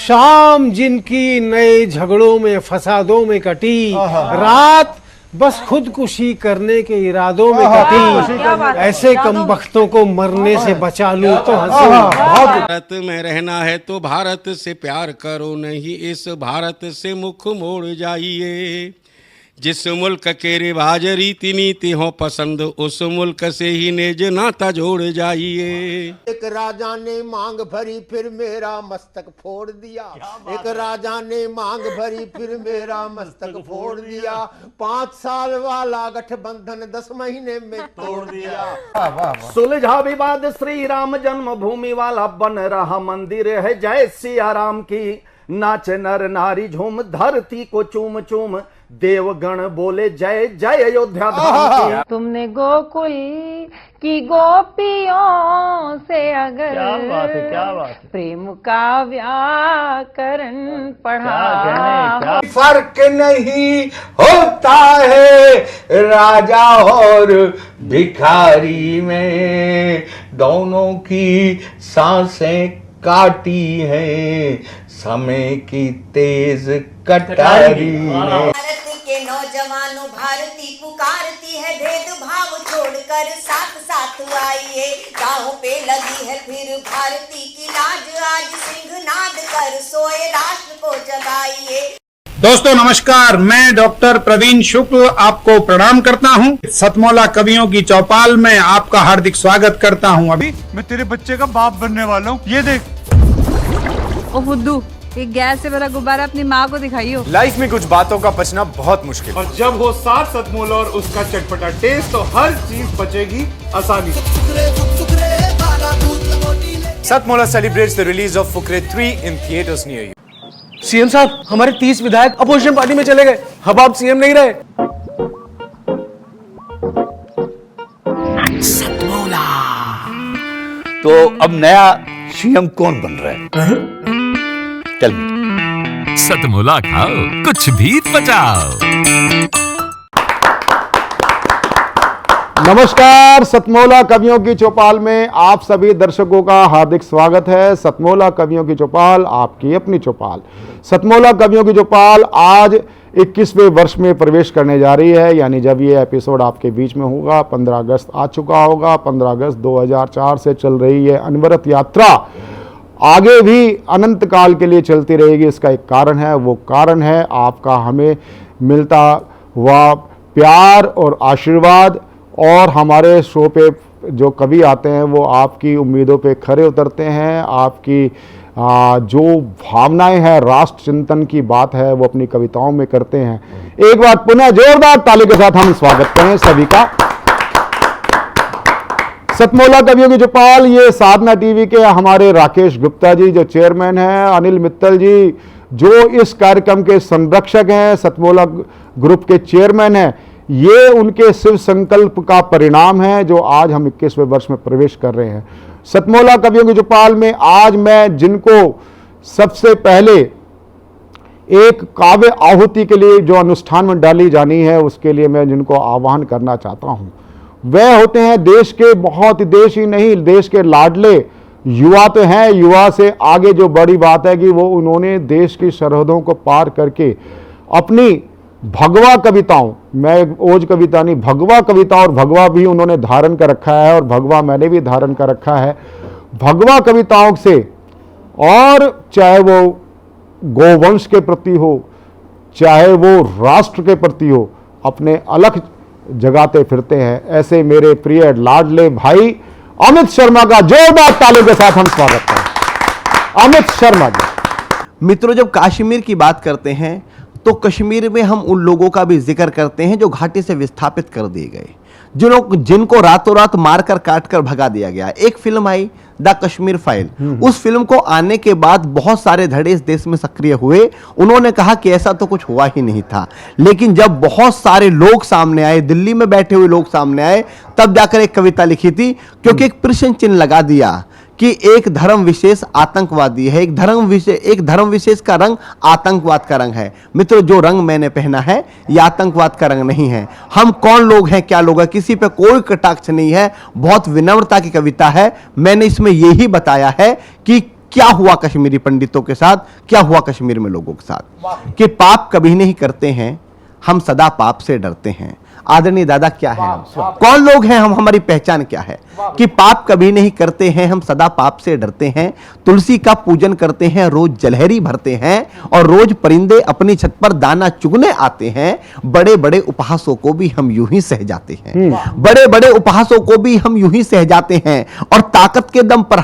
शाम जिनकी नए झगड़ों में फसादों में कटी, रात बस खुदकुशी करने के इरादों में कटी, ऐसे कमबख्तों को मरने से बचा लूं तो हंसूं। भारत में रहना है तो भारत से प्यार करो, नहीं इस भारत से मुख मोड़ जाइए। जिस मुल्क के रिवाज रीति नीति हो पसंद, उस मुल्क से ही नेज नाता जोड़ जाइए। एक राजा ने मांग भरी फिर मेरा मस्तक फोड़ दिया, एक राजा ने मांग भरी फिर मेरा मस्तक फोड़ दिया। 5 साल वाला गठबंधन 10 महीने में तोड़ दिया। सुलझा विवाद श्री राम जन्मभूमि वाला, बन रहा मंदिर है जय सिया राम की। नाच नर नारी झूम धरती को चूम चूम, देवगण बोले जय जय अयोध्या धाम की। तुमने गोकुल की गोपियों से अगर क्या बात है। प्रेम का व्याकरण पढ़ा, फर्क नहीं होता है राजा और भिखारी में, दोनों की सांसें काटी हैं समय की तेज कटारी ने। भारत के नौजवानों भारती पुकारती है, भेदभाव छोड़कर साथ साथ आइए। गाँव पे लगी है फिर भारती की लाज, आज सिंहनाद कर सोए राष्ट्र को जगाइए। दोस्तों नमस्कार, मैं डॉक्टर प्रवीण शुक्ल आपको प्रणाम करता हूं। सतमौला कवियों की चौपाल में आपका हार्दिक स्वागत करता हूं। अभी मैं तेरे बच्चे का बाप बनने वाला हूँ, ये देख। ओ फुद्दू, एक गैस से भरा गुब्बारा अपनी माँ को दिखाइयो। लाइफ में कुछ बातों का बचना बहुत मुश्किल, और जब हो साथ सतमौला और उसका चटपटा टेस्ट, तो हर चीज बचेगी आसानी से। सतमौला celebrates the release of Fukrey 3 in theatres near you. CM साहब, हमारे 30 विधायक अपोजिशन पार्टी में चले गए, अब आप सीएम नहीं रहे। सतमौला तो अब नया सीएम कौन बन रहा है? चल सतमौला खाओ, कुछ भी बचाओ। नमस्कार, सतमौला कवियों की चौपाल में आप सभी दर्शकों का हार्दिक स्वागत है। सतमौला कवियों की चौपाल, आपकी अपनी चौपाल। सतमौला कवियों की चौपाल आज 21वें वर्ष में प्रवेश करने जा रही है, यानी जब ये एपिसोड आपके बीच में होगा 15 अगस्त आ चुका होगा। 15 अगस्त 2004 से चल रही है अनवरत यात्रा आगे भी अनंत काल के लिए चलती रहेगी। इसका एक कारण है, वो कारण है आपका हमें मिलता हुआ प्यार और आशीर्वाद, और हमारे शो पे जो कवि आते हैं वो आपकी उम्मीदों पे खरे उतरते हैं। आपकी जो भावनाएं हैं, राष्ट्र चिंतन की बात है, वो अपनी कविताओं में करते हैं। एक बार पुनः जोरदार ताली के साथ हम स्वागत करें सभी का। सतमौला कवियों की चौपाल, ये साधना टीवी के हमारे राकेश गुप्ता जी जो चेयरमैन हैं, अनिल मित्तल जी जो इस कार्यक्रम के संरक्षक हैं, सतमौला ग्रुप के चेयरमैन हैं, ये उनके शिव संकल्प का परिणाम है जो आज हम 21वें वर्ष में प्रवेश कर रहे हैं। सतमौला कवियों की चौपाल में आज मैं जिनको सबसे पहले एक काव्य आहुति के लिए जो अनुष्ठान में डाली जानी है, उसके लिए मैं जिनको आह्वान करना चाहता हूं, वह होते हैं देश के, बहुत देश ही नहीं, देश के लाडले युवा तो हैं। युवा से आगे जो बड़ी बात है कि वो उन्होंने देश की सरहदों को पार करके अपनी भगवा कविताओं, मैं ओज कविता नहीं, भगवा कविता, और भगवा भी उन्होंने धारण कर रखा है और भगवा मैंने भी धारण कर रखा है। भगवा कविताओं से, और चाहे वो गोवंश के प्रति हो, चाहे वो राष्ट्र के प्रति हो, अपने अलख जगाते फिरते हैं। ऐसे मेरे प्रिय लाडले भाई अमित शर्मा का जोरदार तालियों के साथ हम स्वागत करें। अमित शर्मा जी। मित्रों, जब कश्मीर की बात करते हैं तो कश्मीर में हम उन लोगों का भी जिक्र करते हैं जो घाटी से विस्थापित कर दिए गए, जिनको रातों रात मारकर काटकर भगा दिया गया। एक film I the Kashmir file, उस फिल्म को आने के बाद बहुत सारे धड़े इस देश में सक्रिय हुए। उन्होंने कहा कि ऐसा तो कुछ हुआ ही नहीं था, लेकिन जब बहुत सारे लोग सामने आए, दिल्ली में बैठे हुए लोग सामने आए, तब जाकर एक कविता लिखी थी, क्योंकि एक प्रश्न चिन्ह लगा दिया कि एक धर्म विशेष आतंकवादी है, एक धर्म विशेष का रंग आतंकवाद का रंग है। मित्रों, जो रंग मैंने पहना है यह आतंकवाद का रंग नहीं है। हम कौन लोग हैं, क्या लोग हैं, किसी पे कोई कटाक्ष नहीं है, बहुत विनम्रता की कविता है। मैंने इसमें यही बताया है कि क्या हुआ कश्मीरी पंडितों के साथ, क्या हुआ कश्मीर में लोगों के साथ, कि पाप कभी नहीं करते हैं हम, सदा पाप से डरते हैं। आदरणीय दादा क्या है, कौन लोग हैं हम, हमारी पहचान क्या है, कि पाप कभी नहीं करते हैं हम, सदा पाप से डरते हैं, तुलसी का पूजन करते हैं, रोज जलहरी भरते हैं, और रोज परिंदे अपनी छत पर दाना चुगने आते हैं। बड़े बड़े उपहासों को भी हम यूं ही सह जाते हैं, बड़े बड़े उपहासों को भी हम यूं ही सह जाते हैं। और ताकत के दम पर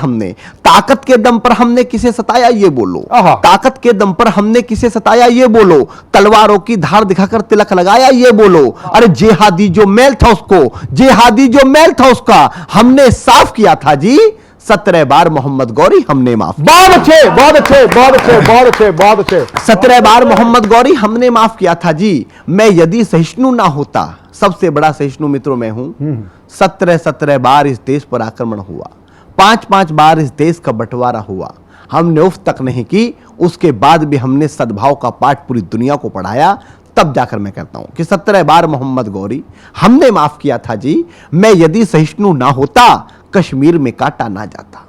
हमने किसे सताया ये बोलो, ताकत के दम पर हमने किसे सताया ये बोलो, तलवारों की धार दिखाकर तिलक लगाया ये बोलो। अरे जिहादी जो मैल था उसको, जिहादी जो मैल था उसका हमने साफ किया था जी, 17 बार मोहम्मद गौरी हमने माफ। बहुत अच्छे, बहुत अच्छे, बहुत अच्छे, बहुत अच्छे, बहुत अच्छे। 17 बार मोहम्मद गौरी हमने माफ किया था जी। मैं यदि सहिष्णु ना होता, सबसे बड़ा सहिष्णु मित्रों में हूं, 17 बार इस देश पर आक्रमण हुआ, 5 बार इस देश का बंटवारा हुआ, हमने उफ तक नहीं की। उसके बाद भी हमने सद्भाव का पाठ पूरी दुनिया को पढ़ाया। तब जाकर मैं कहता हूं कि 17 बार मोहम्मद गौरी हमने माफ किया था जी। मैं यदि सहिष्णु ना होता, कश्मीर में काटा ना जाता।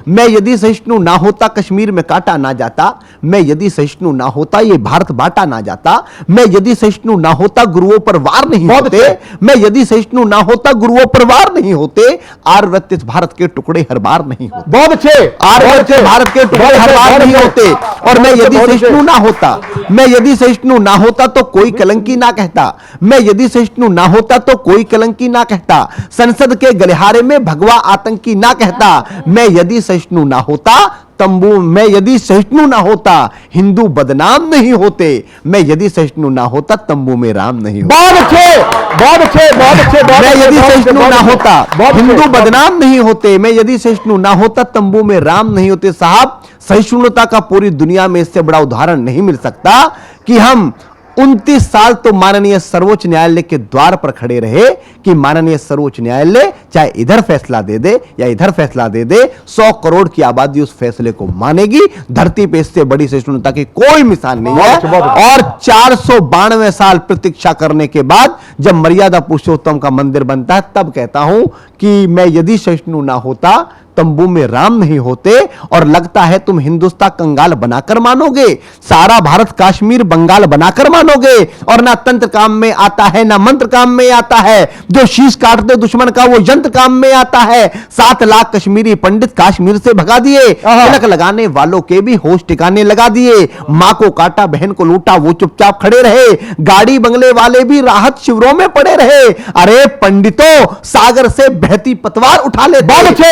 मैं यदि सहिष्णु ना होता, कश्मीर में काटा ना जाता। मैं यदि सहिष्णु ना होता, ये भारत बांटा ना जाता। मैं यदि सहिष्णु ना होता, गुरुओं पर वार नहीं होते। मैं यदि सहिष्णु ना होता, गुरुओं पर वार नहीं होते। आर्यवृत्त इस भारत के टुकड़े हर बार नहीं होते। बहुत अच्छे, आर्यवृत्त भारत के टुकड़े हर बार नहीं होते। और मैं यदि सहिष्णु ना होता, मैं यदि सहिष्णु ना होता तो कोई कलंकी ना कहता। मैं यदि सहिष्णु ना होता तो कोई कलंकी ना कहता। संसद के गलिहारे में भगवा आतंकी ना कहता। मैं यदि सहिष्णु ना होता, तंबू में यदि सहिष्णु ना होता, हिंदू बदनाम नहीं होते। मैं यदि सहिष्णु ना होता, तंबू में राम नहीं होता। बहुत अच्छे, बहुत अच्छे, बहुत अच्छे। मैं यदि सहिष्णु ना होता, हिंदू बदनाम नहीं होते। मैं यदि सहिष्णु ना होता, तंबू में राम नहीं होते। साहब, सहिष्णुता का पूरी दुनिया में इससे बड़ा उदाहरण नहीं मिल सकता कि हम 29 साल तो माननीय सर्वोच्च न्यायालय के द्वार पर खड़े रहे कि माननीय सर्वोच्च न्यायालय चाहे इधर फैसला दे दे या इधर फैसला दे दे, 100 करोड़ की आबादी उस फैसले को मानेगी। धरती पे इससे बड़ी सहिष्णुता की कोई मिसाल नहीं है। और 492 साल प्रतीक्षा करने के बाद जब मर्यादा पुरुषोत्तम का मंदिर बनता है, तब कहता हूं कि मैं यदि सहिष्णु ना होता, तंबू में राम नहीं होते। और लगता है तुम हिंदुस्तान कंगाल बनाकर मानोगे, सारा भारत कश्मीर बंगाल बनाकर मानोगे। और ना तंत्र काम में आता है, ना मंत्र काम में आता है। जो शीश काटते दुश्मन का वो यंत्र काम में आता है। 7 लाख कश्मीरी पंडित कश्मीर से भगा दिए। तिलक लगाने वालों के भी होश ठिकाने लगा दिए। मां को काटा, बहन को लूटा, वो चुपचाप खड़े रहे। गाड़ी बंगले वाले भी राहत शिविरों में पड़े रहे। अरे पंडितों, सागर से बहती पतवार उठा लेते।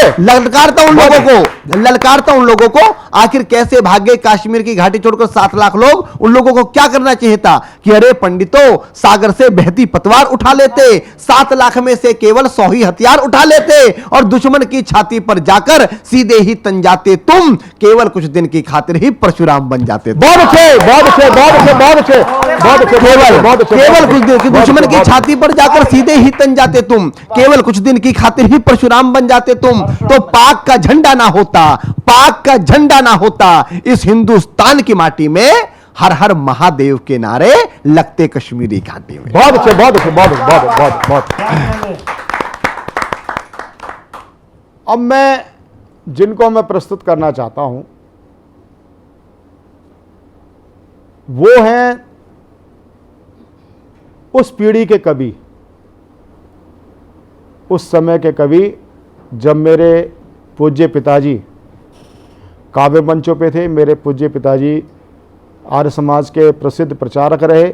ललकारता उन लोगों को आखिर कैसे भागे कश्मीर की घाटी छोड़कर 7 लाख लोग। उन लोगों को क्या करना चाहिए था कि अरे पंडितों, सागर से बहती पतवार उठा लेते, 7 लाख में से केवल 100 ही हथियार उठा लेते और दुश्मन की छाती पर जाकर सीधे ही तन जाते। तुम केवल कुछ दिन की खातिर ही परशुराम बन जाते। बहुत अच्छे, बहुत अच्छे, बहुत अच्छे, बहुत अच्छे, बहुत अच्छे, केवल कुछ दिन की दुश्मन की छाती पर जाकर सीधे ही तन जाते तुम। केवल कुछ दिन की खातिर ही परशुराम बन जाते तुम। तो पाक का झंडा ना होता, पाक का झंडा ना होता, इस हिंदुस्तान की माटी में हर हर महादेव के नारे लगते कश्मीरी घाटी में। बहुत अच्छे, बहुत अच्छे, बहुत बहुत बहुत बहुत। अब मैं जिनको मैं प्रस्तुत करना चाहता हूं वो हैं उस पीढ़ी के कवि, उस समय के कवि जब मेरे पूज्य पिताजी काव्य मंचों पे थे। मेरे पूज्य पिताजी आर्य समाज के प्रसिद्ध प्रचारक रहे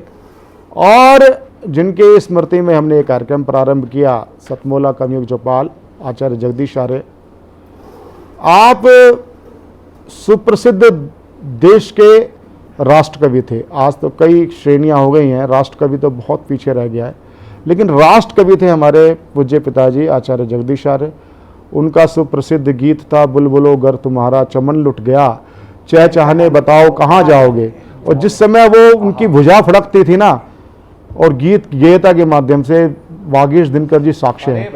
और जिनके स्मृति में हमने एक कार्यक्रम प्रारंभ किया, सतमोला कवियों की चौपाल, आचार्य जगदीश आर्य। आप सुप्रसिद्ध देश के राष्ट्रकवि थे। आज तो कई श्रेणियां हो गई हैं, राष्ट्रकवि तो बहुत पीछे रह गया है, लेकिन राष्ट्रकवि थे हमारे पूज्य पिताजी आचार्य जगदीश आर्य। उनका सुप्रसिद्ध गीत था, बुलबुलो गर तुम्हारा चमन लुट गया, चहचहाने बताओ कहाँ जाओगे। और जिस समय वो उनकी भुजा फड़कती थी ना, और गीत गेयता के माध्यम से वागीश दिनकर जी साक्ष्य हैं।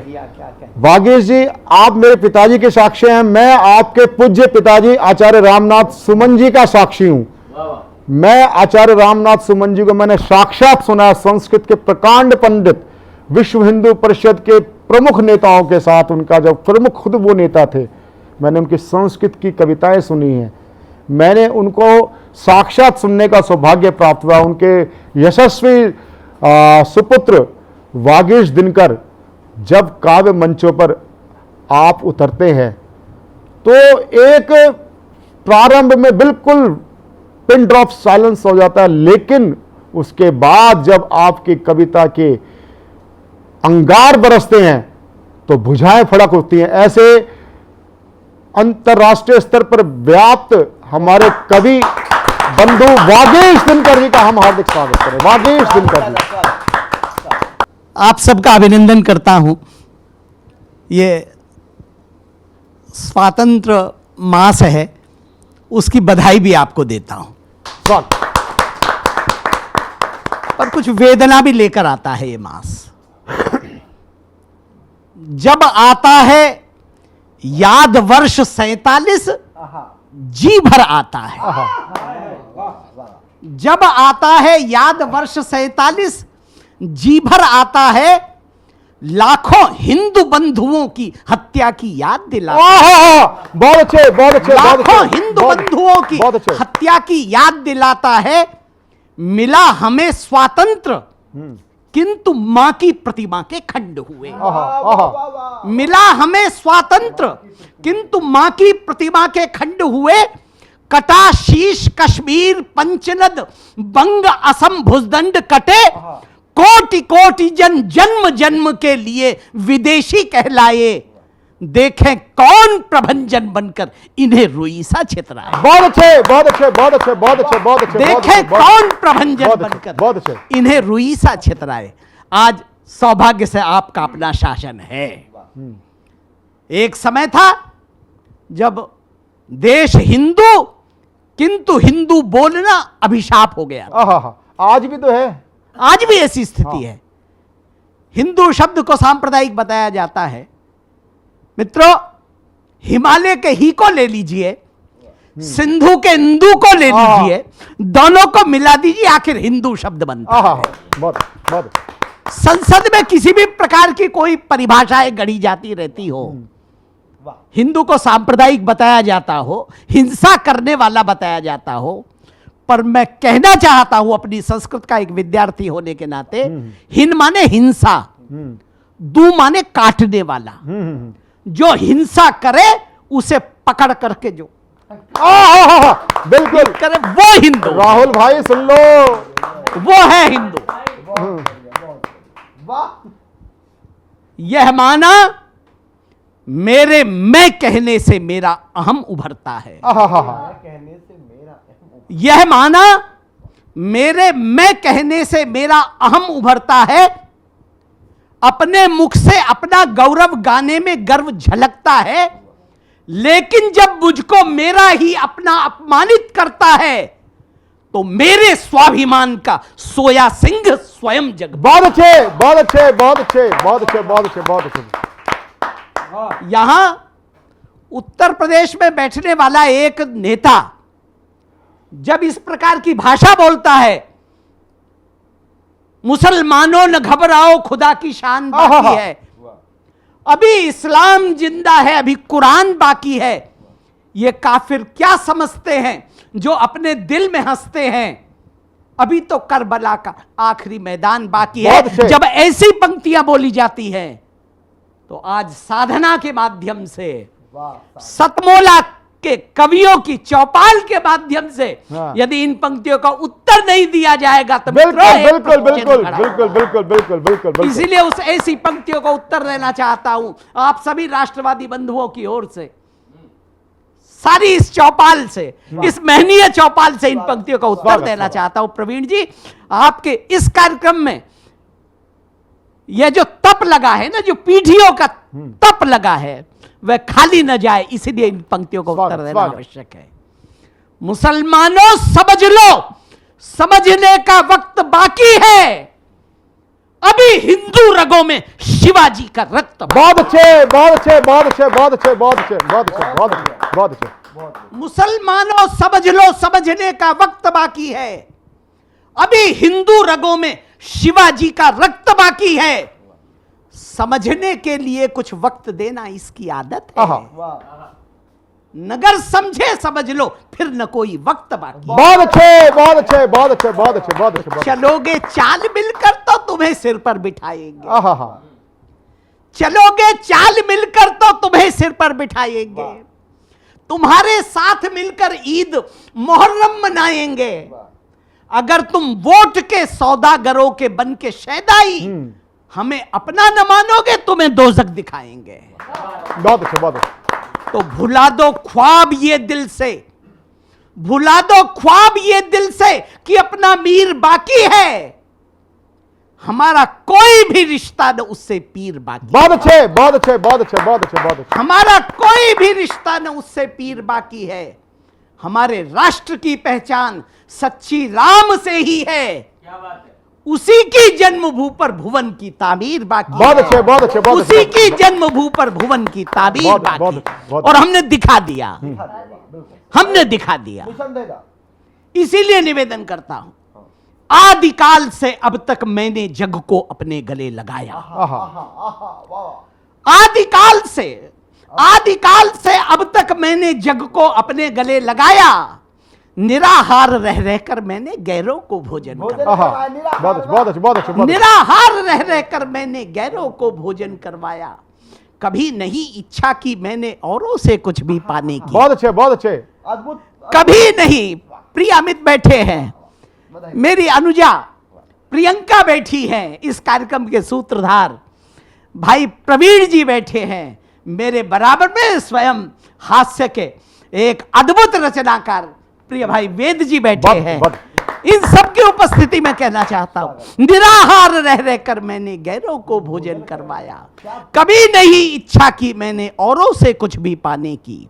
वागीश जी, आप मेरे पिताजी के साक्ष्य हैं। मैं आपके पूज्य पिताजी आचार्य रामनाथ सुमन जी का साक्षी हूँ। मैं आचार्य रामनाथ सुमन जी को मैंने साक्षात सुना। संस्कृत के प्रकांड पंडित, विश्व हिंदू परिषद के प्रमुख नेताओं के साथ, उनका जब प्रमुख खुद वो नेता थे, मैंने उनकी संस्कृत की कविताएं सुनी हैं, मैंने उनको साक्षात सुनने का सौभाग्य प्राप्त हुआ। उनके यशस्वी सुपुत्र वागीश दिनकर जब काव्य मंचों पर आप उतरते हैं तो एक प्रारंभ में बिल्कुल पिन ड्रॉप साइलेंस हो जाता है, लेकिन उसके बाद जब आपकी कविता के अंगार बरसते हैं तो भुजाएं फड़क उठती हैं। ऐसे अंतर्राष्ट्रीय स्तर पर व्याप्त हमारे कवि बंधु वागीश दिनकर जी का हम हार्दिक स्वागत करें। वागीश दिनकर जी, आप सबका अभिनंदन करता हूं। ये स्वातंत्र मास है, उसकी बधाई भी आपको देता हूं। पर कुछ वेदना भी लेकर आता है ये मास। जब आता है याद वर्ष 47, जी भर आता है। जब आता है याद वर्ष 47, जी भर आता है। लाखों हिंदू बंधुओं की हत्या की याद दिलाता है। बहुत अच्छे, बहुत अच्छे। लाखों हिंदू बंधुओं की हत्या की याद दिलाता है। मिला हमें स्वातंत्र, किंतु मां की प्रतिमा के खंड हुए। मिला हमें स्वातंत्र, किंतु मां की प्रतिमा के खंड हुए। कटा शीश कश्मीर पंचनद बंग असम भुजदंड कटे। कोटि कोटि जन जन्म जन्म के लिए विदेशी कहलाए। देखें कौन प्रभंजन बनकर इन्हें रुईसा छितराए। बहुत अच्छे, बहुत अच्छे, बहुत अच्छे, बहुत अच्छे, बहुत अच्छे। देखें कौन प्रभंजन बनकर इन्हें रुईसा छितराए। आज सौभाग्य से आपका अपना शासन है। एक समय था जब देश हिंदू, किंतु हिंदू बोलना अभिशाप हो गया। आज भी तो है, आज भी ऐसी स्थिति है। हिंदू शब्द को सांप्रदायिक बताया जाता है। मित्रों, हिमालय के ही को ले लीजिए, सिंधु के इंदु को ले लीजिए, दोनों को मिला दीजिए, आखिर हिंदू शब्द बनता है। बहुत। संसद में किसी भी प्रकार की कोई परिभाषाएं गढ़ी जाती रहती हो, हिंदू को सांप्रदायिक बताया जाता हो, हिंसा करने वाला बताया जाता हो, पर मैं कहना चाहता हूं अपनी संस्कृत का एक विद्यार्थी होने के नाते, हिन माने हिंसा, दू माने काटने वाला। जो हिंसा करे उसे पकड़ करके जो बिल्कुल करे वो हिंदू। राहुल भाई सुन लो, वो है हिंदू। यह माना मेरे मैं कहने से मेरा अहम उभरता है। यह माना मेरे मैं कहने से मेरा अहम उभरता है। अपने मुख से अपना गौरव गाने में गर्व झलकता है, लेकिन जब मुझको मेरा ही अपना अपमानित करता है तो मेरे स्वाभिमान का सोया सिंह स्वयं जग। बहुत अच्छे, बहुत अच्छे, बहुत अच्छे, बहुत अच्छे, बहुत अच्छे, बहुत अच्छे। यहां उत्तर प्रदेश में बैठने वाला एक नेता जब इस प्रकार की भाषा बोलता है, मुसलमानों न घबराओ खुदा की शान बाकी है, अभी इस्लाम जिंदा है, अभी कुरान बाकी है, ये काफिर क्या समझते हैं जो अपने दिल में हंसते हैं, अभी तो करबला का आखिरी मैदान बाकी है। जब ऐसी पंक्तियां बोली जाती हैं तो आज साधना के माध्यम से, सतमोला के कवियों की चौपाल के माध्यम से यदि इन पंक्तियों का उत्तर नहीं दिया जाएगा तो बिल्कुल। इसीलिए उस ऐसी पंक्तियों का उत्तर देना चाहता हूं आप सभी राष्ट्रवादी बंधुओं की ओर से, सारी इस चौपाल से, इस महनीय चौपाल से इन पंक्तियों का उत्तर देना चाहता हूं। प्रवीण जी, आपके इस कार्यक्रम में यह जो तप लगा है ना, जो पीढ़ियों का तप लगा है, वह खाली न जाए, इसलिए इन पंक्तियों को उत्तर देना आवश्यक है। मुसलमानों समझ लो, समझने का वक्त बाकी है, अभी हिंदू रगों में शिवाजी का रक्त। बहुत अच्छे, बहुत अच्छे, बहुत अच्छे, बहुत अच्छे, बहुत अच्छे, बहुत अच्छे, बहुत अच्छे, बहुत अच्छे। मुसलमानों समझ लो, समझने का वक्त बाकी है, अभी हिंदू रगों में शिवाजी का रक्त बाकी है। समझने के लिए कुछ वक्त देना इसकी आदत है। नगर समझे समझ लो, फिर न कोई वक्त बाकी। बहुत अच्छे, बहुत अच्छे, बहुत अच्छे, बहुत अच्छे, बहुत अच्छे। चलोगे चाल मिलकर तो तुम्हें सिर पर बिठाएंगे। आहा, चलोगे चाल मिलकर तो तुम्हें सिर पर बिठाएंगे। तुम्हारे साथ मिलकर ईद मुहर्रम मनाएंगे। अगर तुम वोट के सौदागरों के बन के शैदाई हमें अपना न मानोगे, तुम्हें दोजख दिखाएंगे। बहुत अच्छे, बहुत अच्छे। तो भुला दो ख्वाब ये दिल से, भुला दो ख्वाब ये दिल से कि अपना मीर बाकी है। हमारा कोई भी रिश्ता न उससे पीर बाकी। बहुत अच्छे, बहुत अच्छे, बहुत अच्छे, बहुत अच्छे, बहुत अच्छे। हमारा कोई भी रिश्ता न उससे पीर बाकी है। हमारे राष्ट्र की पहचान सच्ची राम से ही है। क्या बात है? उसी की जन्मभूमि पर भुवन की तामीर बाकी। बहुत अच्छे, बहुत अच्छे, बहुत उसी की जन्मभूमि पर भुवन की तामीर बाकी। और हमने दिखा दिया, हमने दिखा दिया। इसीलिए निवेदन करता हूं, आदिकाल से अब तक मैंने जग को अपने गले लगाया। आदिकाल से अब तक मैंने जग को अपने गले लगाया। निराहार रह रहकर मैंने गैरों को भोजन करवाया। निराहार रह रहकर मैंने गैरों को भोजन करवाया। कभी नहीं इच्छा की मैंने औरों से कुछ भी पाने की। बहुत अच्छे, बहुत अच्छे, अद्भुत। कभी नहीं। प्रिय अमित बैठे हैं, मेरी अनुजा प्रियंका बैठी हैं, इस कार्यक्रम के सूत्रधार भाई प्रवीण जी बैठे हैं, मेरे बराबर में स्वयं हास्य के एक अद्भुत रचनाकार प्रिय भाई वेद जी बैठे हैं। इन सब की उपस्थिति में कहना चाहता हूं, निराहार रह रहकर मैंने गैरों को भोजन करवाया। कभी नहीं इच्छा की मैंने औरों से कुछ भी पाने की।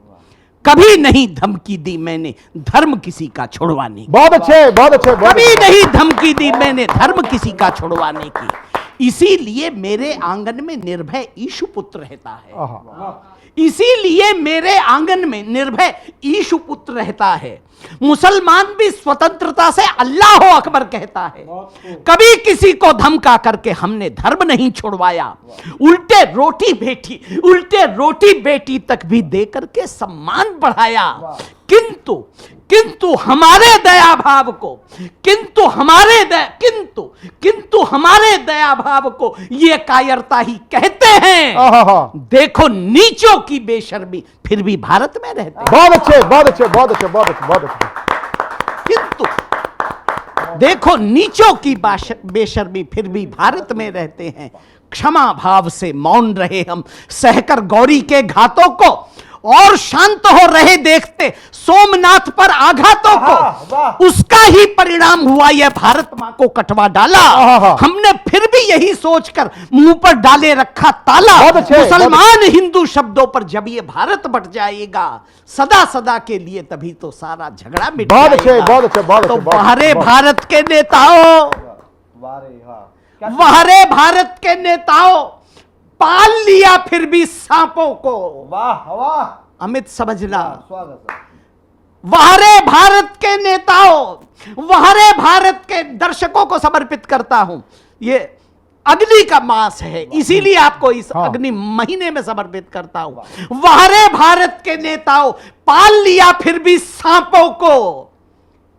कभी नहीं धमकी दी मैंने धर्म किसी का छुड़वाने की। बहुत अच्छे, बहुत अच्छे। कभी नहीं धमकी दी मैंने धर्म किसी का छुड़वाने की। इसीलिए मेरे आंगन में निर्भय ईशु पुत्र रहता है। इसीलिए मेरे आंगन में निर्भय ईशु पुत्र रहता है। मुसलमान भी स्वतंत्रता से अल्लाह अकबर कहता है। कभी किसी को धमका करके हमने धर्म नहीं छुड़वाया। उल्टे रोटी बेटी तक भी दे करके सम्मान बढ़ाया। किंतु हमारे दया भाव को किंतु हमारे दया भाव को ये कायरता ही कहते हैं। देखो नीचों की बेशर्मी फिर भी भारत में रहते हैं। बहुत अच्छे, बहुत अच्छे, बहुत अच्छे, बहुत अच्छे, बहुत अच्छे। किंतु देखो नीचों की बेशर्मी फिर भी भारत में रहते हैं। क्षमा भाव से मौन रहे हम, सहकर गौरी के घातों को, और शांत हो रहे देखते सोमनाथ पर आघातों को। उसका ही परिणाम हुआ यह भारत मां को कटवा डाला। हमने फिर भी यही सोचकर मुंह पर डाले रखा ताला। मुसलमान हिंदू शब्दों पर जब ये भारत बट जाएगा सदा सदा के लिए, तभी तो सारा झगड़ा मिट जाएगा। तो बाहरे भारत के नेताओं, बाहरे भारत के नेताओं, पाल लिया फिर भी सांपों को। वाह वाह अमित समझना। वहरे भारत के नेताओं, वहरे भारत के दर्शकों को समर्पित करता हूं। ये अग्नि का मास है, इसीलिए आपको इस अग्नि महीने में समर्पित करता हूं। वहरे भारत के नेताओं, पाल लिया फिर भी सांपों को।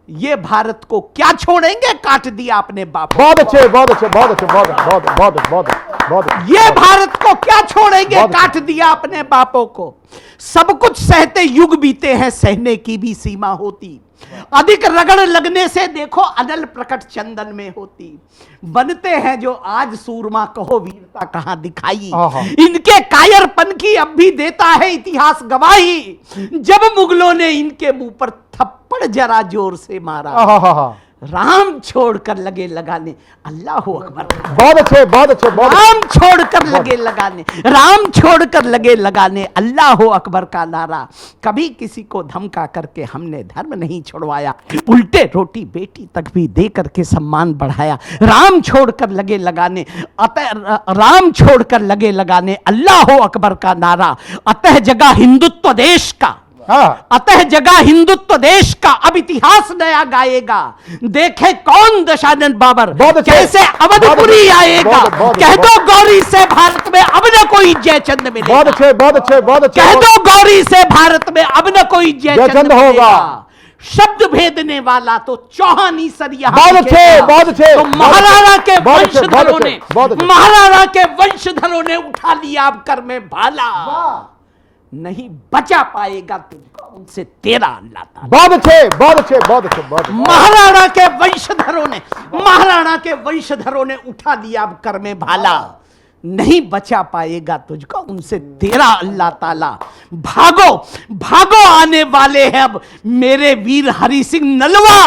ये भारत को क्या छोड़ेंगे, काट दिया अपने बाप। बहुत अच्छे, बहुत अच्छे, बहुत अच्छे, बहुत बहुत बहुत बहुत बहुत। ये भारत को क्या छोड़ेंगे, काट दिया अपने बापों को। सब कुछ सहते युग बीते हैं, सहने की भी सीमा होती। अधिक रगड़ लगने से देखो अनल प्रकट चंदन में होती। बनते हैं जो आज सूरमा, कहो वीरता कहां दिखाई। इनके कायरपन की अब भी देता है इतिहास गवाही। जब मुगलों ने इनके मुंह पर थप्पड़ जरा जोर से मारा, राम छोड़कर लगे लगाने अल्लाह अकबर। बहुत अच्छे, बहुत अच्छे, बहुत। राम छोड़कर लगे लगाने, राम छोड़कर लगे लगाने अल्लाह अकबर का नारा। कभी किसी को धमका करके हमने धर्म नहीं छुड़वाया। उल्टे रोटी बेटी तक भी दे करके सम्मान बढ़ाया। राम छोड़कर लगे लगाने, राम छोड़कर लगे लगाने अल्लाह अकबर का नारा। अतः जगह हिंदुत्व देश का, अतः जगा हिंदुत्व देश का, अब इतिहास नया गाएगा। देखे कौन दशानंद बाबर कैसे अवधपुरी आएगा। कह दो गौरी से भारत में अब न कोई जयचंद मिलेगा। बहुत अच्छे, बहुत अच्छे, बहुत अच्छे। कह दो गौरी से भारत में अब न कोई जयचंद होगा। शब्द भेदने वाला तो चौहानी सर यहाँ बहुत अच्छे, बहुत अच्छे। तो महाराणा के वंशधरों ने, महाराणा के वंशधरों ने उठा लिया अब कर में भाला। नहीं बचा पाएगा तुझको उनसे तेरा अल्लाह ताला। बहुत अच्छे, बहुत अच्छे, बहुत अच्छे, बहुत अच्छे। महाराणा के वंशधरों ने, महाराणा के वंशधरों ने उठा लिया अब कर में भाला। नहीं बचा पाएगा तुझको उनसे तेरा अल्लाह ताला। भागो भागो आने वाले हैं अब मेरे वीर हरि सिंह नलवा।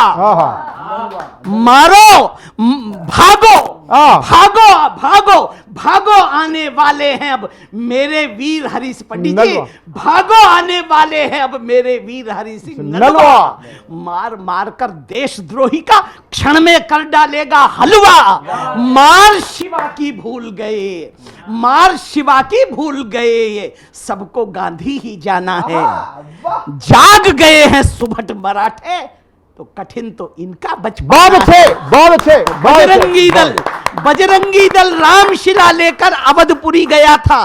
मारो भागो भागो भागो भागो आने वाले हैं अब मेरे वीर हरि पंडित जी, भागो आने वाले हैं अब मेरे वीर हरि सिंह नलवा। मार मार कर देशद्रोही का क्षण में कर डालेगा हलवा। मार शिवा की भूल गए, मार शिवा की भूल गए, ये सबको गांधी ही जाना है। जाग गए हैं सुभट मराठे तो कठिन तो इनका बचपन। बहुत अच्छे, बहुत अच्छे। बजरंगी दल, बजरंगी दल रामशिला लेकर अवधपुरी गया था।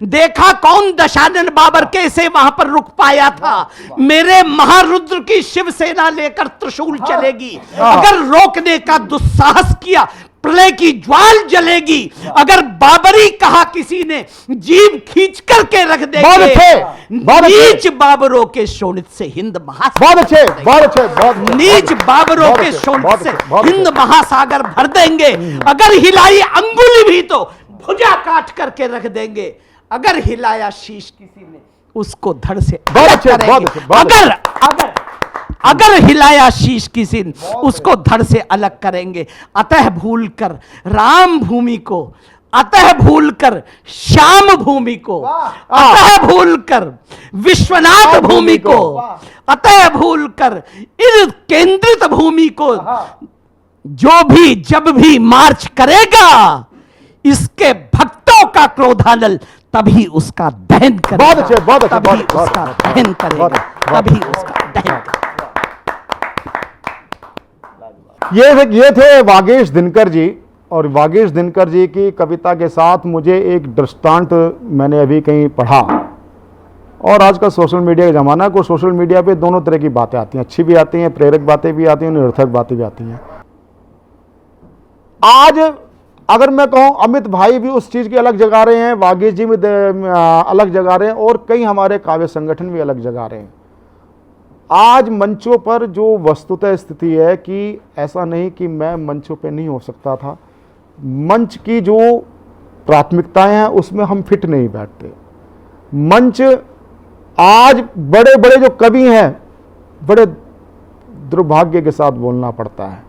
देखा कौन दशानन बाबर कैसे वहां पर रुक पाया था। मेरे महारुद्र की शिवसेना लेकर त्रिशूल चलेगी। अगर रोकने का दुस्साहस किया प्रलय की ज्वाल जलेगी। अगर बाबरी कहा किसी ने जीभ खींच करके रख देंगे। नीच बाबरों के शोणित से हिंद महासागर, बहुत अच्छे, बहुत अच्छे, बहुत नीच बाबरों के शोणित से हिंद महासागर भर देंगे। अगर हिलाई अंगुली भी तो भुजा काट करके रख देंगे। अगर हिलाया शीश किसी ने उसको धड़ से अलग करेंगे। अगर हिलाया शीश किसी ने उसको धड़ से अलग करेंगे। अतः भूलकर राम भूमि को, अतः भूलकर श्याम भूमि को, अतः भूलकर विश्वनाथ भूमि को, अतः भूलकर इस केंद्रित भूमि को जो भी जब भी मार्च करेगा इसके भक्तों का क्रोधानल तभी उसका दहन करेगा। तभी उसका दहन करेगा, तभी उसका दहन करेगा। ये थे वागेश दिनकर जी। और वागेश दिनकर जी की कविता के साथ मुझे एक दृष्टांत मैंने अभी कहीं पढ़ा। और आज का सोशल मीडिया का ज़माना को, सोशल मीडिया पे दोनों तरह की बातें आती हैं, अच्छी भी आती हैं, प्रेरक बातें भी आती हैं, निरर्थक बातें भी आती हैं। आज अगर मैं कहूँ अमित भाई भी उस चीज़ की अलग जगा रहे हैं, वागेश जी भी अलग जगा रहे हैं और कई हमारे काव्य संगठन भी अलग जगा रहे हैं। आज मंचों पर जो वस्तुतः स्थिति है कि ऐसा नहीं कि मैं मंचों पे नहीं हो सकता था, मंच की जो प्राथमिकताएं हैं उसमें हम फिट नहीं बैठते। मंच आज बड़े बड़े जो कवि हैं बड़े दुर्भाग्य के साथ बोलना पड़ता है।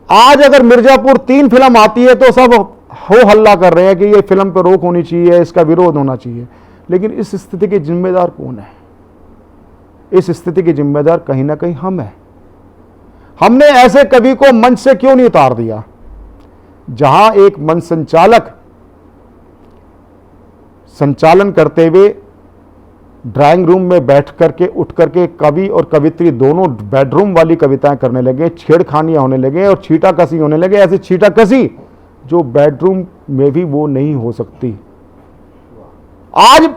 आज अगर मिर्जापुर 3 फिल्म आती है तो सब हो हल्ला कर रहे हैं कि ये फिल्म पर रोक होनी चाहिए, इसका विरोध होना चाहिए। लेकिन इस स्थिति के जिम्मेदार कौन है? इस स्थिति के जिम्मेदार कहीं ना कहीं हम हैं। हमने ऐसे कवि को मंच से क्यों नहीं उतार दिया? जहां एक मंच संचालक संचालन करते हुए ड्राइंग रूम में बैठ करके उठ करके कवि और कवित्री दोनों बेडरूम वाली कविताएं करने लगे, छेड़खानियां होने लगे और छीटाकसी होने लगे। ऐसी छीटाकसी जो बेडरूम में भी वो नहीं हो सकती। आज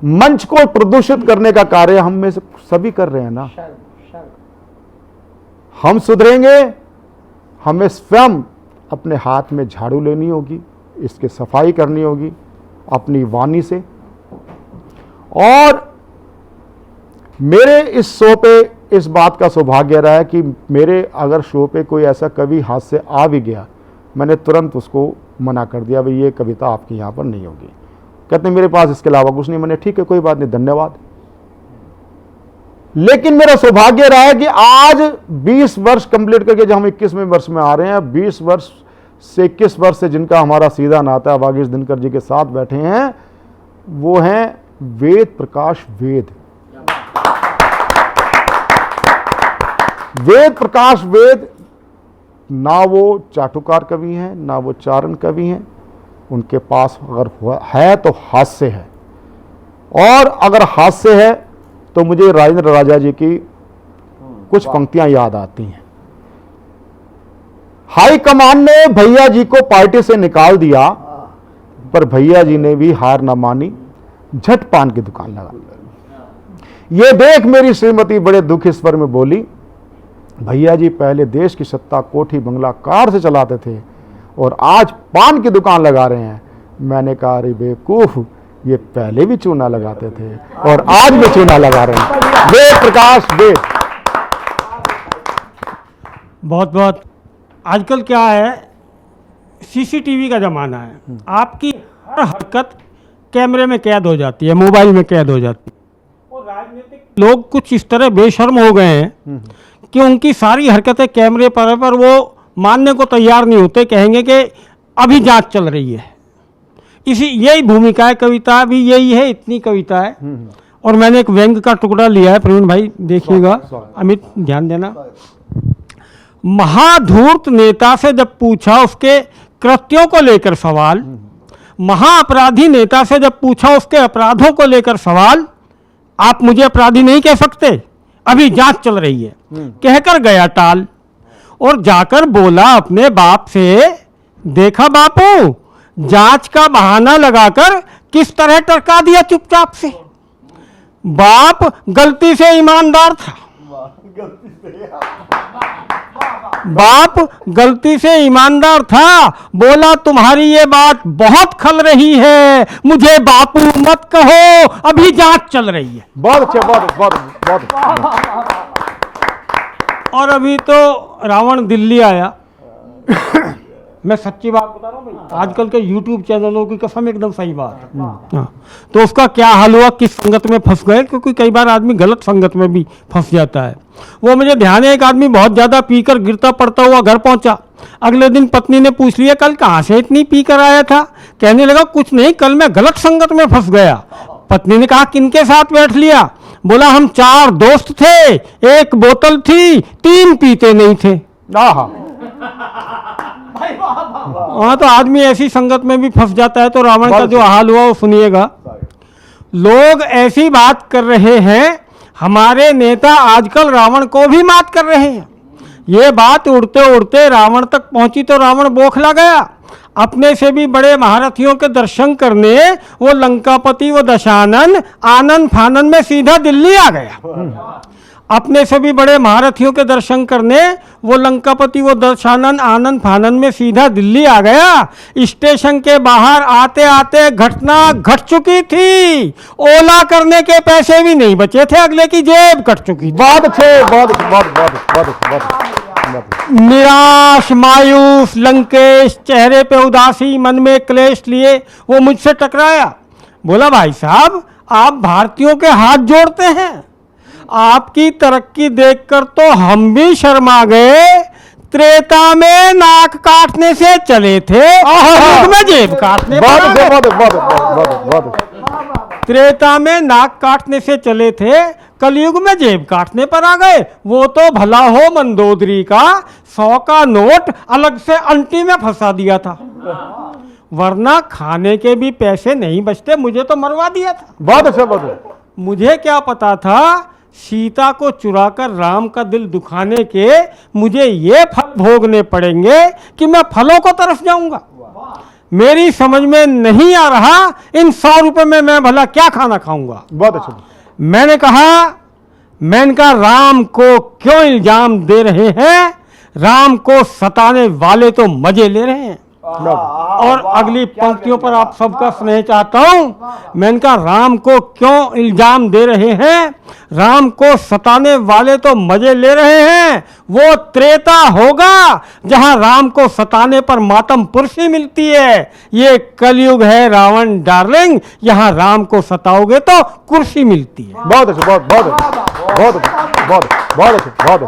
मंच को प्रदूषित करने का कार्य हम में से सभी कर रहे हैं ना। हम सुधरेंगे, हमें स्वयं अपने हाथ में झाड़ू लेनी होगी, इसकी सफाई करनी होगी अपनी वाणी से। और मेरे इस शो पे इस बात का सौभाग्य रहा है कि मेरे अगर शो पे कोई ऐसा कवि हाथ से आ भी गया, मैंने तुरंत उसको मना कर दिया, भाई ये कविता आपकी यहाँ पर नहीं होगी। कहते मेरे पास इसके अलावा कुछ नहीं। मैंने ठीक है कोई बात नहीं, धन्यवाद। लेकिन मेरा सौभाग्य रहा है कि आज 20 वर्ष कंप्लीट करके जब हम 21वें वर्ष में आ रहे हैं, 20 वर्ष से 21 वर्ष से जिनका हमारा सीधा नाता वागीश दिनकर जी के साथ बैठे हैं, वो हैं वेद प्रकाश वेद। वेद प्रकाश वेद ना वो चाटुकार कवि हैं ना वो चारण कवि हैं। उनके पास अगर है तो हास्य है, और अगर हास्य है तो मुझे राजेंद्र राजा जी की कुछ पंक्तियां याद आती हैं। हाई कमान ने भैया जी को पार्टी से निकाल दिया, पर भैया जी ने भी हार न मानी, झट पान की दुकान लगा। ये देख मेरी श्रीमती बड़े दुख स्वर में बोली, भैया जी पहले देश की सत्ता कोठी बंगला कार से चलाते थे और आज पान की दुकान लगा रहे हैं। मैंने कहा अरे बेवकूफ, ये पहले भी चूना लगाते थे और आज भी चूना लगा रहे हैं। वे प्रकाश वे। बहुत बहुत आजकल क्या है, सीसीटीवी का ज़माना है। आपकी हर हरकत कैमरे में कैद हो जाती है, मोबाइल में कैद हो जाती है। और राजनीतिक लोग कुछ इस तरह बेशर्म हो गए हैं कि उनकी सारी हरकतें कैमरे पर वो मानने को तैयार नहीं होते, कहेंगे कि अभी जांच चल रही है। इसी यही भूमिका है, कविता भी यही है, इतनी कविता है। और मैंने एक व्यंग का टुकड़ा लिया है, प्रवीण भाई देखिएगा, अमित ध्यान देना। महाधूर्त नेता से जब पूछा उसके कृत्यों को लेकर सवाल, महाअपराधी नेता से जब पूछा उसके अपराधों को लेकर सवाल, आप मुझे अपराधी नहीं कह सकते, अभी जांच चल रही है, कहकर गया टाल। और जाकर बोला अपने बाप से, देखा बापू जांच का बहाना लगाकर किस तरह टरका दिया चुपचाप से। बाप गलती से ईमानदार था, बाप गलती से ईमानदार था, बोला तुम्हारी ये बात बहुत खल रही है, मुझे बापू मत कहो, अभी जांच चल रही है। बहुत अच्छे, बहुत बहुत बहुत। और अभी तो रावण दिल्ली आया। मैं सच्ची बात बता रहा हूँ भाई, आजकल के YouTube चैनलों की कसम एकदम सही बात है। हाँ, तो उसका क्या हाल हुआ, किस संगत में फंस गए, क्योंकि कई बार आदमी गलत संगत में भी फंस जाता है। वो मुझे ध्यान है, एक आदमी बहुत ज़्यादा पीकर गिरता पड़ता हुआ घर पहुंचा। अगले दिन पत्नी ने पूछ लिया, कल कहाँ से इतनी पीकर आया था? कहने लगा कुछ नहीं, कल मैं गलत संगत में फंस गया। पत्नी ने कहा किनके साथ बैठ लिया? बोला हम 4 दोस्त थे, 1 बोतल थी, 3 पीते नहीं थे। हाँ, तो आदमी ऐसी संगत में भी फंस जाता है। तो रावण का जो हाल हुआ वो सुनिएगा। लोग ऐसी बात कर रहे हैं, हमारे नेता आजकल रावण को भी मात कर रहे हैं। ये बात उड़ते उड़ते रावण तक पहुंची तो रावण बौखला गया। अपने से भी बड़े महारथियों के दर्शन करने वो लंकापति, वो दशानन आनन फानन में सीधा दिल्ली आ गया। अपने से भी बड़े महारथियों के दर्शन करने वो लंकापति, वो दशानन आनन फानन में सीधा दिल्ली आ गया। स्टेशन के बाहर आते आते घटना घट चुकी थी, ओला करने के पैसे भी नहीं बचे थे, अगले की जेब कट चुकी थी। बहुत अच्छे, बहुत बहुत बहुत बहुत। निराश मायूस लंकेश, चेहरे पे उदासी, मन में क्लेश लिए वो मुझसे टकराया। बोला भाई साहब, आप भारतीयों के हाथ जोड़ते हैं, आपकी तरक्की देखकर तो हम भी शर्मा गए। त्रेता में नाक काटने से चले थे, कलयुग में जेब काटने त्रेता में नाक काटने से चले थे, कलयुग में जेब काटने पर आ गए। वो तो भला हो मंदोदरी का 100 का नोट अलग से अंटी में फंसा दिया था, वरना खाने के भी पैसे नहीं बचते, मुझे तो मरवा दिया था। बहुत अच्छा, बहुत। मुझे क्या पता था सीता को चुराकर राम का दिल दुखाने के मुझे ये फल भोगने पड़ेंगे कि मैं फलों को तरफ जाऊंगा। मेरी समझ में नहीं आ रहा इन 100 रुपए में मैं भला क्या खाना खाऊंगा। बहुत अच्छा। मैंने कहा राम को क्यों इल्जाम दे रहे हैं, राम को सताने वाले तो मजे ले रहे हैं। और अगली पंक्तियों पर आप सबका स्नेह चाहता हूं। मैंने कहा राम को क्यों इल्जाम दे रहे हैं, राम को सताने वाले तो मजे ले रहे हैं। वो त्रेता होगा जहां राम को सताने पर मातम पुरसी मिलती है। ये कलयुग है रावण डार्लिंग, यहां राम को सताओगे तो कुर्सी मिलती है। बहुत अच्छा, बहुत बहुत बहुत बहुत बहुत अच्छा, बहुत।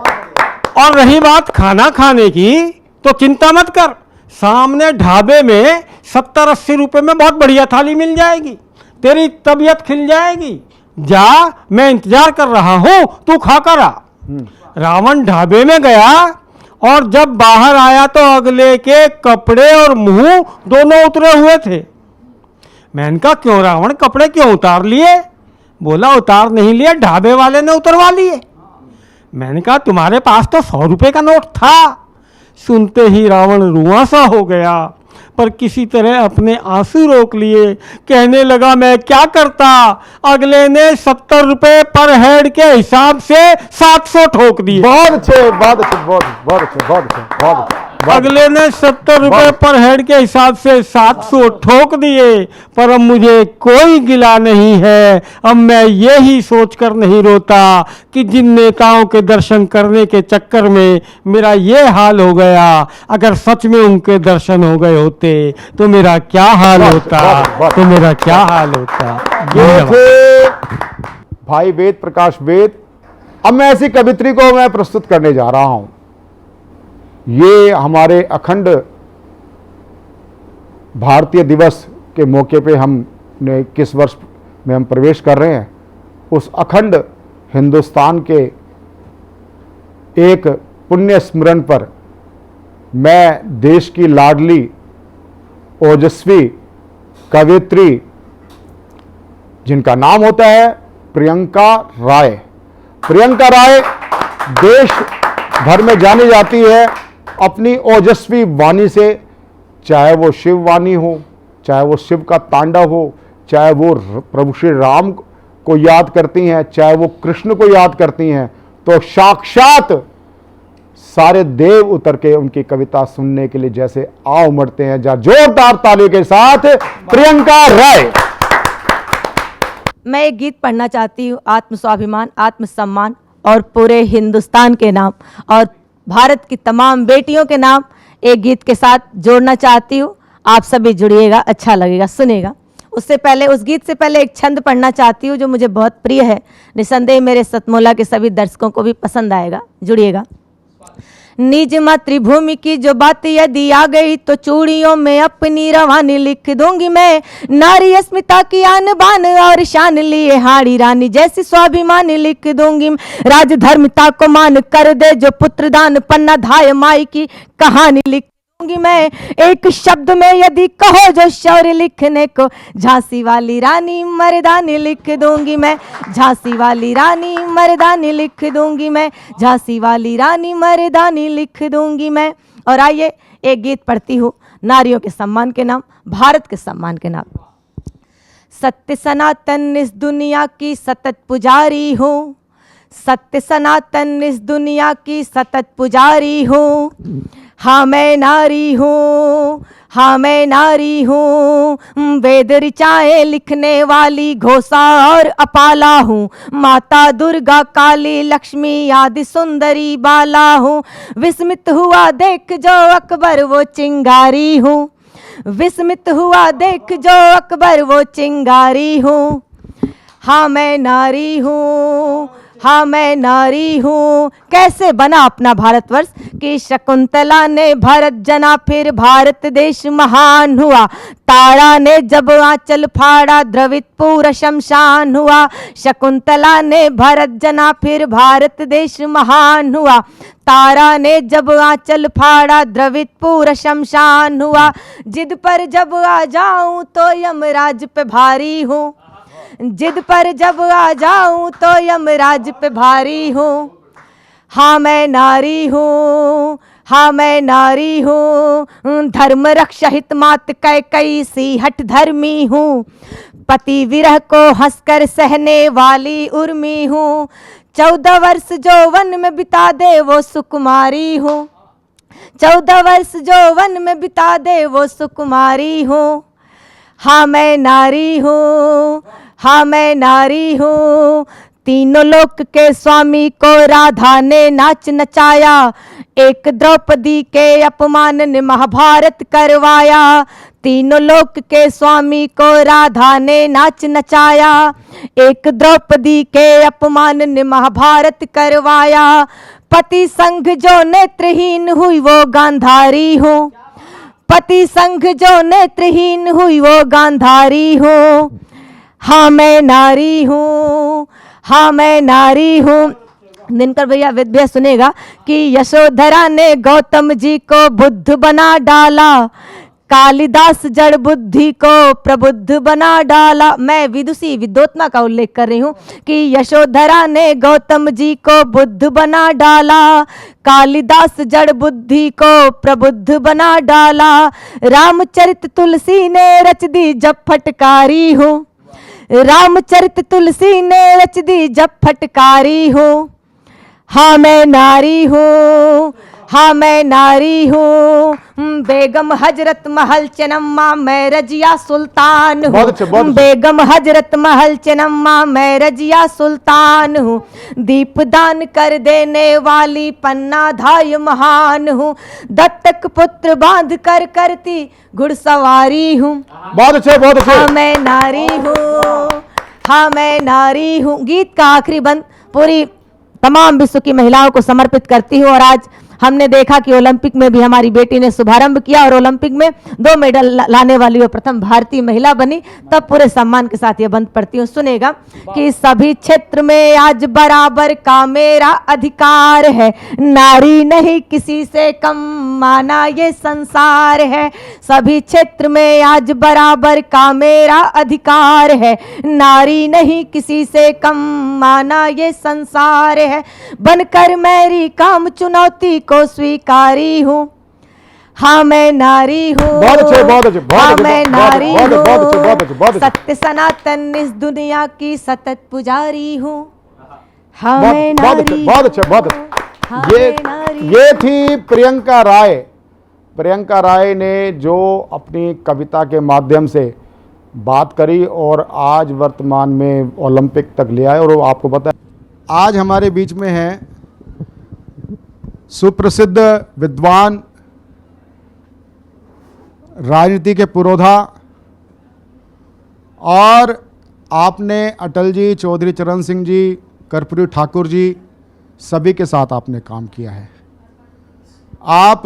और रही बात खाना खाने की, तो चिंता मत कर, सामने ढाबे में 70-80 रुपए में बहुत बढ़िया थाली मिल जाएगी, तेरी तबीयत खिल जाएगी। जा, मैं इंतजार कर रहा हूं, तू खाकर आ। रावण ढाबे में गया और जब बाहर आया तो अगले के कपड़े और मुंह दोनों उतरे हुए थे। मैंने कहा क्यों रावण, कपड़े क्यों उतार लिए? बोला उतार नहीं लिया, ढाबे वाले ने उतरवा लिए। मैंने कहा तुम्हारे पास तो 100 रुपए का नोट था। सुनते ही रावण रुआंसा हो गया, पर किसी तरह अपने आंसू रोक लिए। कहने लगा मैं क्या करता। अगले ने 70 रुपए पर हेड के हिसाब से 700 ठोक दिए। बहुत अच्छे, बहुत अच्छे, बहुत बहुत अच्छे, बहुत अच्छे, बहुत अच्छे। अगले ने 70 रुपए पर हेड के हिसाब से 700 ठोक दिए, पर अब मुझे कोई गिला नहीं है। अब मैं ये ही सोचकर नहीं रोता कि जिन नेताओं के दर्शन करने के चक्कर में मेरा ये हाल हो गया, अगर सच में उनके दर्शन हो गए होते तो मेरा क्या हाल होता, तो मेरा क्या हाल होता। ये थे भाई वेद प्रकाश वेद। अब मैं ऐसी कवित्री को मैं प्रस्तुत करने जा रहा हूं। ये हमारे अखंड भारतीय दिवस के मौके पे हमने किस वर्ष में हम प्रवेश कर रहे हैं, उस अखंड हिंदुस्तान के एक पुण्य स्मरण पर मैं देश की लाडली ओजस्वी कवित्री, जिनका नाम होता है प्रियंका राय। प्रियंका राय देश भर में जानी जाती है अपनी ओजस्वी वाणी से, चाहे वो शिव वाणी हो, चाहे वो शिव का तांडव हो, चाहे वो प्रभु श्री राम को याद करती हैं, चाहे वो कृष्ण को याद करती हैं, तो साक्षात सारे देव उतर के उनकी कविता सुनने के लिए जैसे आ उमड़ते हैं। जरा जोरदार ताली के साथ प्रियंका राय। मैं एक गीत पढ़ना चाहती हूँ, आत्मस्वाभिमान, आत्मसम्मान और पूरे हिंदुस्तान के नाम और भारत की तमाम बेटियों के नाम एक गीत के साथ जोड़ना चाहती हूँ। आप सभी जुड़िएगा, अच्छा लगेगा, सुनेगा। उससे पहले, उस गीत से पहले एक छंद पढ़ना चाहती हूँ जो मुझे बहुत प्रिय है। निसंदेह मेरे सतमोला के सभी दर्शकों को भी पसंद आएगा, जुड़िएगा। निज मातृभूमि की जो बात यदि आ गई तो चूड़ियों में अपनी रवानी लिख दूंगी मैं। नारी अस्मिता की आन बान और शान लिए हाड़ी रानी जैसी स्वाभिमान लिख दूंगी। राजधर्मिता को मान कर दे जो पुत्र दान, पन्ना धाय माई की कहानी लिख दूंगी मैं। एक शब्द में यदि कहो जो शौर्य लिखने को, झांसी वाली रानी मर्दानी लिख दूंगी मैं। झांसी वाली रानी मर्दानी लिख दूंगी मैं। झांसी वाली रानी मर्दानी लिख दूंगी मैं। और आइए एक गीत पढ़ती हूँ नारियों के सम्मान के नाम, भारत के सम्मान के नाम। सत्य सनातन इस दुनिया की सतत पुजारी हूँ। सत्य सनातन इस दुनिया की सतत पुजारी हूँ। हाँ मैं नारी हूँ, हाँ मैं नारी हूँ। वेद ऋचाएं लिखने वाली घोषा और अपाला हूँ। माता दुर्गा, काली, लक्ष्मी आदि सुंदरी बाला हूँ। विस्मित हुआ देख जो अकबर वो चिंगारी हूँ। विस्मित हुआ देख जो अकबर वो चिंगारी हूँ। हाँ मैं नारी हूँ, हाँ मैं नारी हूँ। कैसे बना अपना भारतवर्ष कि शकुंतला ने भरत जना फिर भारत देश महान हुआ। तारा ने जब आंचल फाड़ा द्रवित पूरा शमशान हुआ। शकुंतला ने भरत जना फिर भारत देश महान हुआ। तारा ने जब आंचल फाड़ा द्रवित पूरा शमशान हुआ। जिद पर जब आ जाऊं तो यमराज पे भारी हूँ। जिद पर जब आ जाऊं तो यमराज पे भारी हूँ। हाँ मैं नारी हूँ, हाँ मैं नारी हूँ। धर्म रक्षा हित मात कई सी हठ धर्मी हूँ। पति विरह को हंसकर सहने वाली उर्मी हूँ। 14 वर्ष जो वन में बिता दे वो सुकुमारी हूँ। 14 वर्ष जो वन में बिता दे वो सुकुमारी हूँ। हाँ मैं नारी हूँ, हाँ मैं नारी हूँ। तीनों लोक के स्वामी को राधा ने नाच नचाया। एक द्रौपदी के अपमान ने महाभारत करवाया। तीनों लोक के स्वामी को राधा ने नाच नचाया। एक द्रौपदी के अपमान ने महाभारत करवाया। पति संग जो नेत्रहीन हुई वो गांधारी हूँ। पति संग जो नेत्रहीन हुई वो गांधारी हूँ। हाँ मैं नारी हूँ, हाँ मैं नारी हूँ। दिनकर भैया, वेद भैया सुनेगा कि यशोधरा ने गौतम जी को बुद्ध बना डाला। कालिदास जड़ बुद्धि को प्रबुद्ध बना डाला। मैं विदुषी विद्वोत्मा का उल्लेख कर रही हूँ कि यशोधरा ने गौतम जी को बुद्ध बना डाला। कालिदास जड़ बुद्धि को प्रबुद्ध बना डाला। रामचरित तुलसी ने रच दी जब फटकारी हो। रामचरित तुलसी ने रच दी जब फटकारी हो। हाँ मैं नारी हूँ, हाँ मैं नारी हूँ, बेगम हजरत महल चनम्मा मैं रजिया सुल्तान हूँ। बेगम हजरत महल चनम्मा मैं रजिया सुल्तान हूँ। दीपदान कर देने वाली पन्ना धाय महान हूँ। दत्तक पुत्र बांध कर करती घुड़सवारी हूँ। बहुत अच्छे, बहुत अच्छे। हाँ मैं नारी हूँ, हाँ मैं नारी हूँ। गीत का आखिरी बंद पूरी तमाम विश्व की महिलाओं को समर्पित करती हूँ। और आज हमने देखा कि ओलंपिक में भी हमारी बेटी ने शुभारंभ किया और ओलंपिक में 2 मेडल लाने वाली वो प्रथम भारतीय महिला बनी। तब पूरे सम्मान के साथ ये बंद पढ़ती हूँ, सुनेगा कि सभी क्षेत्र में आज बराबर का मेरा अधिकार है। नारी नहीं किसी से कम माना ये संसार है। सभी क्षेत्र में आज बराबर का मेरा अधिकार है। नारी नहीं किसी से कम माना ये संसार है। बनकर मेरी काम चुनौती को स्वीकारी हूँ। हाँ मैं नारी हूँ, बहुत अच्छे, बहुत अच्छे, बहुत हाँ अच्छे, मैं बहुत अच्छे, नारी बहुत अच्छे, बहुत अच्छे, बहुत अच्छे, हूँ। बहुत अच्छे। सत्य सनातन इस दुनिया की सतत पुजारी हूँ। हाँ बहुत मैं बहुत नारी अच्छे, बहुत अच्छे, बहुत हूँ, अच्छे। हाँ ये मैं नारी ये थी प्रियंका राय। प्रियंका राय ने जो अपनी कविता के माध्यम से बात करी और आज वर्तमान में ओलंपिक तक ले आए। और वो आपको पता है, आज हमारे बीच में है सुप्रसिद्ध विद्वान, राजनीति के पुरोधा, और आपने अटल जी, चौधरी चरण सिंह जी, कर्पूरी ठाकुर जी, सभी के साथ आपने काम किया है। आप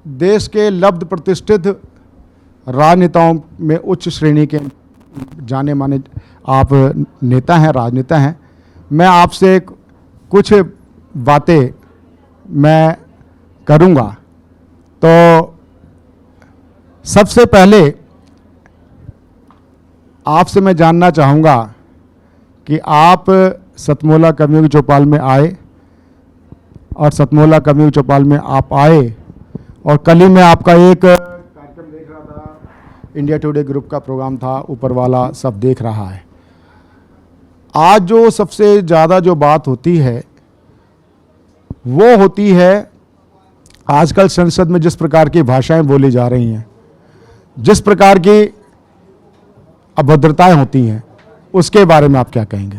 देश के लब्ध प्रतिष्ठित राजनेताओं में उच्च श्रेणी के जाने माने आप नेता हैं, राजनेता हैं। मैं आपसे कुछ बातें मैं करूंगा। तो सबसे पहले आपसे मैं जानना चाहूँगा कि आप सतमोला कवियों की चौपाल में आए, और सतमोला कवियों की चौपाल में आप आए, और कल ही मैं आपका एक कार्यक्रम देख रहा था, इंडिया टुडे ग्रुप का प्रोग्राम था, ऊपर वाला सब देख रहा है। आज जो सबसे ज़्यादा जो बात होती है वो होती है आजकल संसद में जिस प्रकार की भाषाएं बोली जा रही हैं, जिस प्रकार की अभद्रताएं होती हैं, उसके बारे में आप क्या कहेंगे?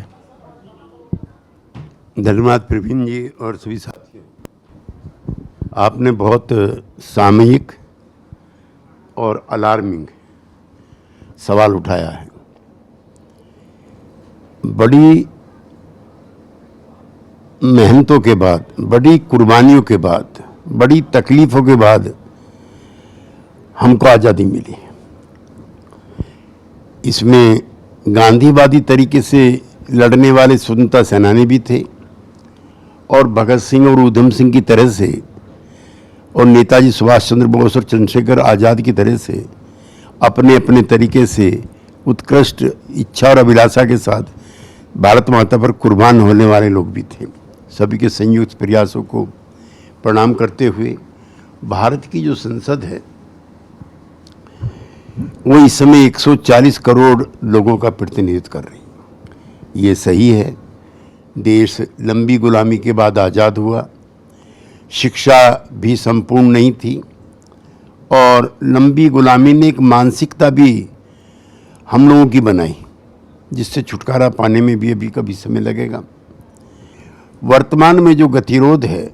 धन्यवाद प्रवीण जी और सभी साथियों। आपने बहुत सामयिक और अलार्मिंग सवाल उठाया है। बड़ी मेहनतों के बाद, बड़ी कुर्बानियों के बाद, बड़ी तकलीफ़ों के बाद हमको आज़ादी मिली। इसमें गांधीवादी तरीके से लड़ने वाले स्वतंत्रता सेनानी भी थे, और भगत सिंह और ऊधम सिंह की तरह से, और नेताजी सुभाष चंद्र बोस और चंद्रशेखर आज़ाद की तरह से अपने अपने तरीके से उत्कृष्ट इच्छा और अभिलाषा के साथ भारत माता पर कुर्बान होने वाले लोग भी थे। सभी के संयुक्त प्रयासों को प्रणाम करते हुए भारत की जो संसद है वो इस समय 140 करोड़ लोगों का प्रतिनिधित्व कर रही है। ये सही है। देश लंबी गुलामी के बाद आज़ाद हुआ, शिक्षा भी संपूर्ण नहीं थी, और लंबी गुलामी ने एक मानसिकता भी हम लोगों की बनाई, जिससे छुटकारा पाने में भी अभी कभी समय लगेगा। वर्तमान में जो गतिरोध है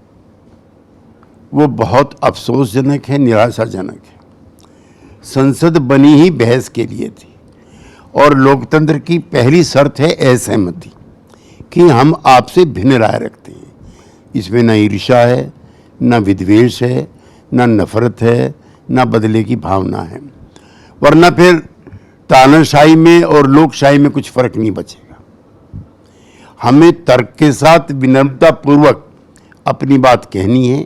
वो बहुत अफसोसजनक है, निराशाजनक है। संसद बनी ही बहस के लिए थी, और लोकतंत्र की पहली शर्त है असहमति, कि हम आपसे भिन्न राय रखते हैं। इसमें न ईर्ष्या है, न विद्वेष है, न नफरत है, न बदले की भावना है, वरना फिर तानाशाही में और लोकशाही में कुछ फर्क नहीं बचेगा। हमें तर्क के साथ विनम्रता पूर्वक अपनी बात कहनी है।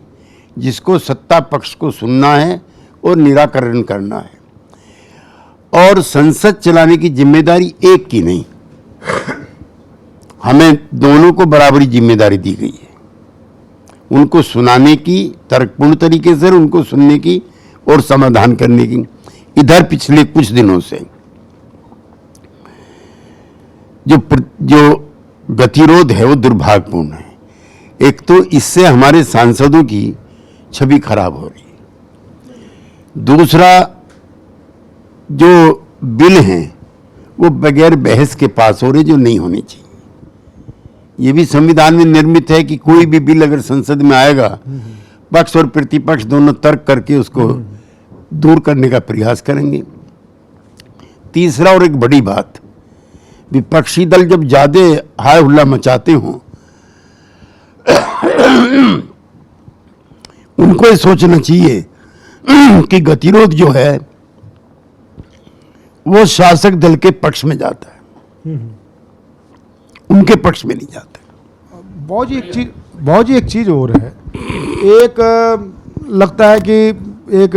जिसको सत्ता पक्ष को सुनना है और निराकरण करना है। और संसद चलाने की जिम्मेदारी एक की नहीं, हमें दोनों को बराबरी जिम्मेदारी दी गई है। उनको सुनाने की, तर्कपूर्ण तरीके से उनको सुनने की और समाधान करने की। इधर पिछले कुछ दिनों से जो गतिरोध है वो दुर्भाग्यपूर्ण है। एक तो इससे हमारे सांसदों की छवि खराब हो रही है, दूसरा जो बिल हैं वो बगैर बहस के पास हो रहे जो नहीं होने चाहिए। ये भी संविधान में निर्मित है कि कोई भी बिल अगर संसद में आएगा, पक्ष और प्रतिपक्ष दोनों तर्क करके उसको दूर करने का प्रयास करेंगे। तीसरा और एक बड़ी बात, विपक्षी दल जब ज्यादा हाय हुल्ला मचाते हों उनको ये सोचना चाहिए कि गतिरोध जो है वो शासक दल के पक्ष में जाता है, उनके पक्ष में नहीं जाता। बहुत जी एक चीज और है। एक लगता है कि एक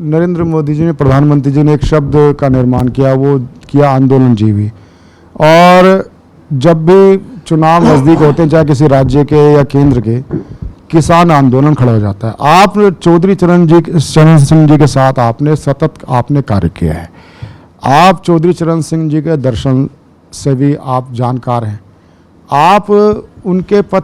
नरेंद्र मोदी जी ने, प्रधानमंत्री जी ने एक शब्द का निर्माण किया, वो किया आंदोलन जीवी। और जब भी चुनाव नजदीक होते हैं, चाहे किसी राज्य के या केंद्र के, किसान आंदोलन खड़ा हो जाता है। आप चौधरी चरण सिंह जी के साथ सतत आपने कार्य किया है। आप चौधरी चरण सिंह जी के दर्शन से भी आप जानकार हैं। आप उनके पथ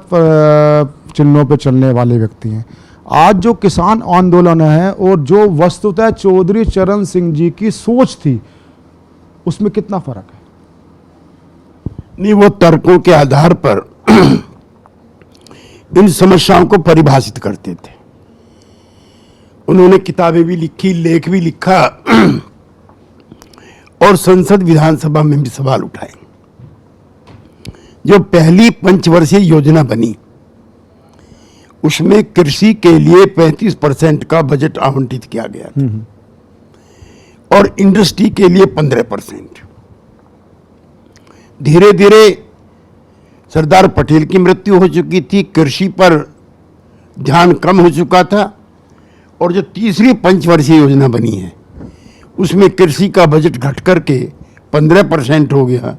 चिन्हों पे चलने वाले व्यक्ति हैं। आज जो किसान आंदोलन है और जो वस्तुतः चौधरी चरण सिंह जी की सोच थी, उसमें कितना फर्क है? नहीं, वो तर्कों के आधार पर इन समस्याओं को परिभाषित करते थे। उन्होंने किताबें भी लिखी, लेख भी लिखा और संसद विधानसभा में भी सवाल उठाए। जो पहली पंचवर्षीय योजना बनी उसमें कृषि के लिए 35% का बजट आवंटित किया गया था और इंडस्ट्री के लिए 15%। धीरे धीरे सरदार पटेल की मृत्यु हो चुकी थी, कृषि पर ध्यान कम हो चुका था और जो तीसरी पंचवर्षीय योजना बनी है उसमें कृषि का बजट घट करके 15% हो गया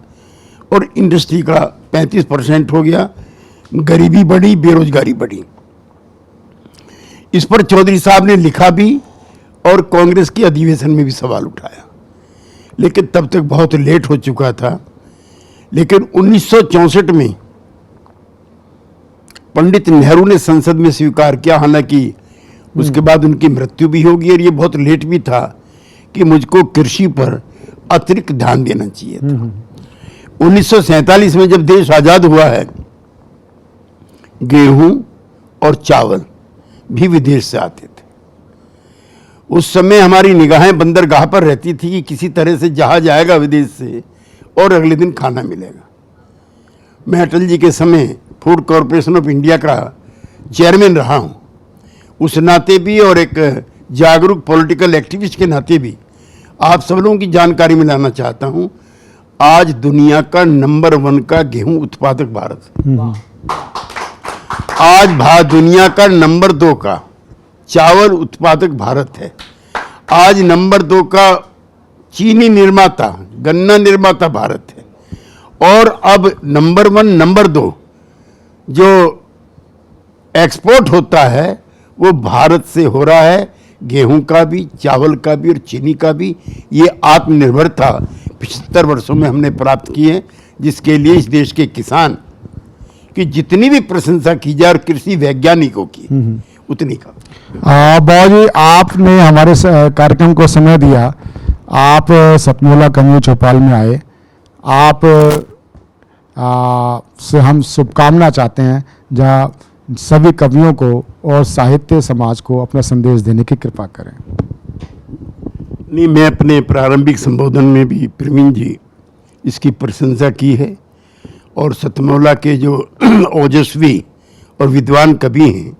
और इंडस्ट्री का 35% हो गया। गरीबी बढ़ी, बेरोजगारी बढ़ी। इस पर चौधरी साहब ने लिखा भी और कांग्रेस की अधिवेशन में भी सवाल उठाया, लेकिन तब तक बहुत लेट हो चुका था। लेकिन 1964 में पंडित नेहरू ने संसद में स्वीकार किया, हालांकि उसके बाद उनकी मृत्यु भी होगी और ये बहुत लेट भी था, कि मुझको कृषि पर अतिरिक्त ध्यान देना चाहिए था। 1947 में जब देश आजाद हुआ है, गेहूं और चावल भी विदेश से आते थे। उस समय हमारी निगाहें बंदरगाह पर रहती थी कि किसी तरह से जहाज आएगा विदेश से और अगले दिन खाना मिलेगा। मैं अटल जी के समय फूड कॉरपोरेशन ऑफ इंडिया का चेयरमैन रहा हूं, उस नाते भी और एक जागरूक पॉलिटिकल एक्टिविस्ट के नाते भी आप सब लोगों की जानकारी में लाना चाहता हूं। आज दुनिया का नंबर 1 का गेहूं उत्पादक भारत है। आज दुनिया का नंबर 2 का चावल उत्पादक भारत है। आज नंबर 2 का चीनी निर्माता, गन्ना निर्माता भारत है। और अब नंबर 1, नंबर 2 जो एक्सपोर्ट होता है वो भारत से हो रहा है, गेहूं का भी, चावल का भी और चीनी का भी। ये आत्मनिर्भरता 75 वर्षों में हमने प्राप्त की है, जिसके लिए इस देश के किसान की जितनी भी प्रशंसा की जाए और कृषि वैज्ञानिकों की उतनी का। बाबू जी, आपने हमारे कार्यक्रम को समय दिया। आप सतमोला कवियों चौपाल में आए। आप से हम शुभकामना चाहते हैं, जहाँ सभी कवियों को और साहित्य समाज को अपना संदेश देने की कृपा करें। नहीं, मैं अपने प्रारंभिक संबोधन में भी प्रवीण जी इसकी प्रशंसा की है और सतमौला के जो ओजस्वी और विद्वान कवि हैं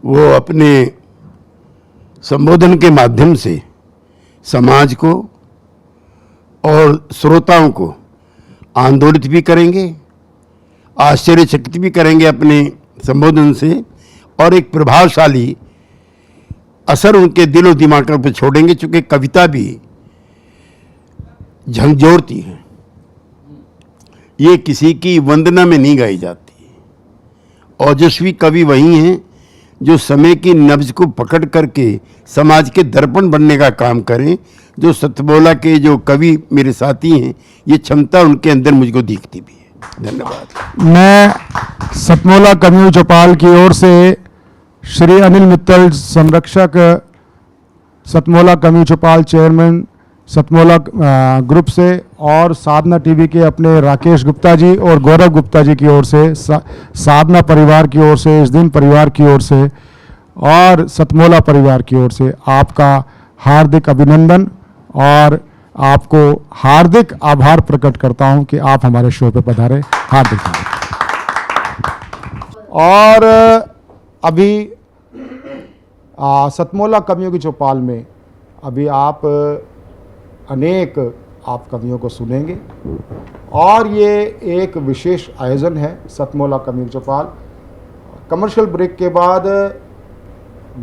वो अपने संबोधन के माध्यम से समाज को और श्रोताओं को आंदोलित भी करेंगे, आश्चर्यचकित भी करेंगे अपने संबोधन से, और एक प्रभावशाली असर उनके दिलो दिमाग पर छोड़ेंगे, चूंकि कविता भी झंझोरती है, ये किसी की वंदना में नहीं गाई जाती। ओजस्वी कवि वही हैं जो समय की नब्ज को पकड़ करके समाज के दर्पण बनने का काम करें। जो सतमोला के जो कवि मेरे साथी हैं, ये क्षमता उनके अंदर मुझको दिखती भी है। धन्यवाद। मैं सतमोला कवियों चौपाल की ओर से श्री अनिल मित्तल, संरक्षक सतमोला कवियों चौपाल, चेयरमैन सतमोला ग्रुप से, और साधना टीवी के अपने राकेश गुप्ता जी और गौरव गुप्ता जी की ओर से, साधना परिवार की ओर से, इस दिन परिवार की ओर से और सतमोला परिवार की ओर से आपका हार्दिक अभिनंदन और आपको हार्दिक आभार प्रकट करता हूं कि आप हमारे शो पे पधारे। हार्दिक और अभी सतमोला कवियों की चौपाल में अभी आप अनेक आप कवियों को सुनेंगे और ये एक विशेष आयोजन है सतमोला कवियों की चौपाल। कमर्शियल ब्रेक के बाद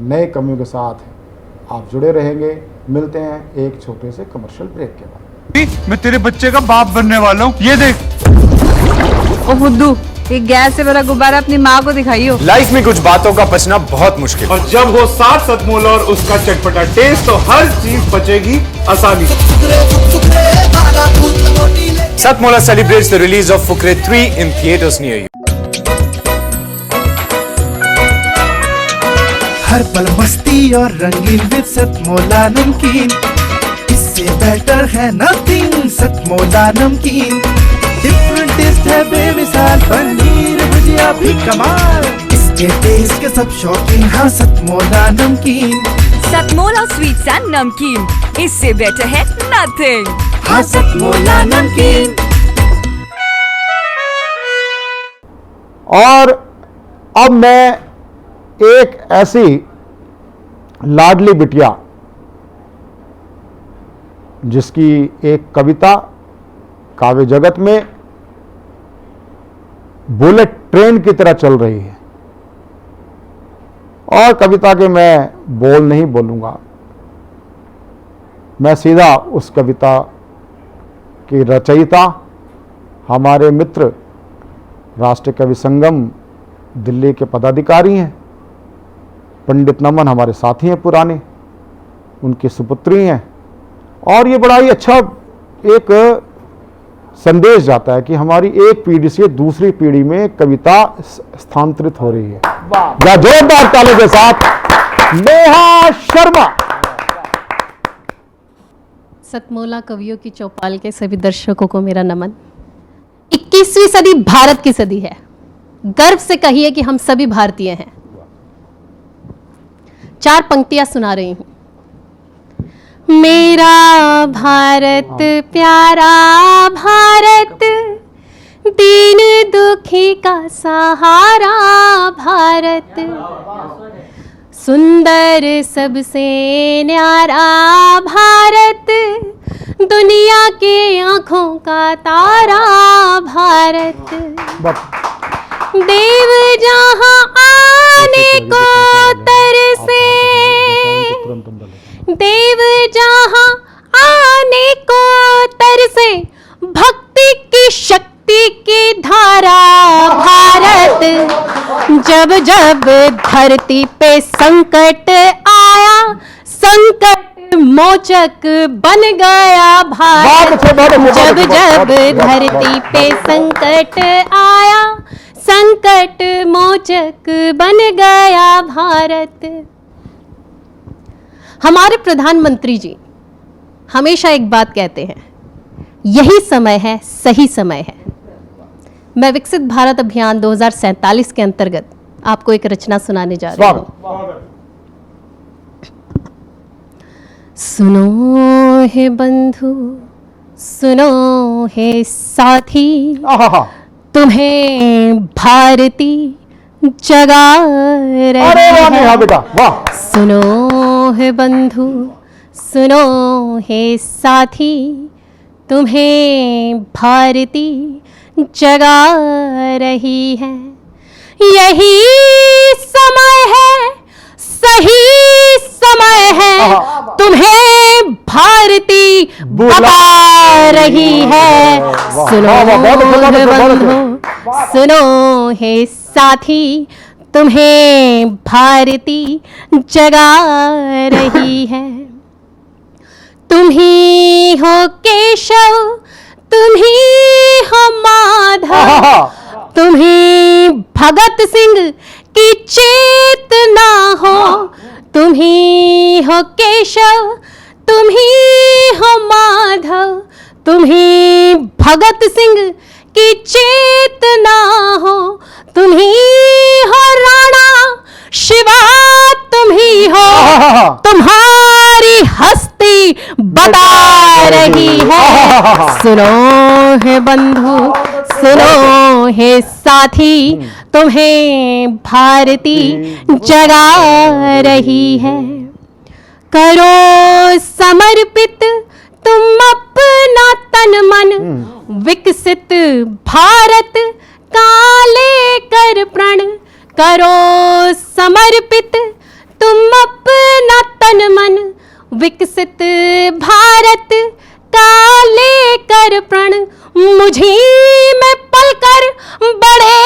नए कवियों के साथ आप जुड़े रहेंगे। मिलते हैं एक छोटे से कमर्शियल ब्रेक के बाद। मैं तेरे बच्चे का बाप बनने वाला हूँ, ये देख। ओ बुद्धू, एक गैस से भरा गुब्बारा अपनी माँ को दिखाइयो। लाइफ में कुछ बातों का बचना बहुत मुश्किल है। और जब हो साथ सतमोला और उसका चटपटा टेस्ट, तो हर चीज बचेगी आसानी से। Satmola celebrates the release of Fukre 3 in theaters near you. हर पल मस्ती और रंगीन विद सतमोला नमकीन, इससे बेटर है नथिंग। सतमोला नमकीन डिफरेंट टेस्ट है बेमिसाल, पनीर भुजिया भी कमाल, इसके टेस्ट के सब शौकीन। हाँ सतमोला नमकीन, सतमोला स्वीट्स एंड नमकीन, इससे बेटर है नथिंग। हाँ सतमोला नमकीन। और अब मैं एक ऐसी लाडली बिटिया जिसकी एक कविता काव्य जगत में बुलेट ट्रेन की तरह चल रही है, और कविता के मैं बोल नहीं बोलूंगा, मैं सीधा उस कविता की रचयिता हमारे मित्र राष्ट्रीय कवि संगम दिल्ली के पदाधिकारी हैं पंडित नमन, हमारे साथी हैं पुराने, उनकी सुपुत्री हैं। और ये बड़ा ही अच्छा एक संदेश जाता है कि हमारी एक पीढ़ी से दूसरी पीढ़ी में कविता स्थानांतरित हो रही है। या जोरदार ताली के साथ नेहा शर्मा। सतमोला कवियों की चौपाल के सभी दर्शकों को मेरा नमन। 21वीं सदी भारत की सदी है। गर्व से कहिए कि हम सभी भारतीय हैं। 4 पंक्तियां सुना रही हूं। मेरा भारत प्यारा भारत, दीन दुखी का सहारा भारत, सुंदर सबसे न्यारा भारत, दुनिया के आंखों का तारा भारत, देव जहां आने को तरसे, देव जहां आने को तरसे, भक्ति की शक्ति की धारा भारत, जब जब धरती पे संकट आया, संकट मोचक बन गया भारत, जब जब धरती पे संकट आया, संकट मोचक बन गया भारत। हमारे प्रधानमंत्री जी हमेशा एक बात कहते हैं, यही समय है, सही समय है। मैं विकसित भारत अभियान 2047 के अंतर्गत आपको एक रचना सुनाने जा रही हूं। सुनो हे बंधु, सुनो हे साथी, तुम्हें भारती जगा रही है। सुनो हे बंधु, सुनो हे साथी, तुम्हें भारती जगा रही है। यही समय है, सही समय बता रही है। सुनो हे बंधु, सुनो हे साथी, तुम्हें भारती जगा रही है। तुम ही हो केशव, तुम ही हो माधव, तुम ही भगत सिंह की चेतना हो। तुम ही हो केशव, तुम ही हो माधव, तुम ही भगत सिंह की चेतना हो। तुम ही हो राणा शिवा, तुम ही हो, तुम्हारी हस्ती बता रही है। सुनो हे बंधु, सुनो हे साथी, तुम्हें भारती जगा रही है। करो समर्पित तुम अपना तन मन, विकसित भारत का लेकर प्रण। करो समर्पित तुम अपना तन मन, विकसित भारत का लेकर प्रण। मुझी में पलकर बड़े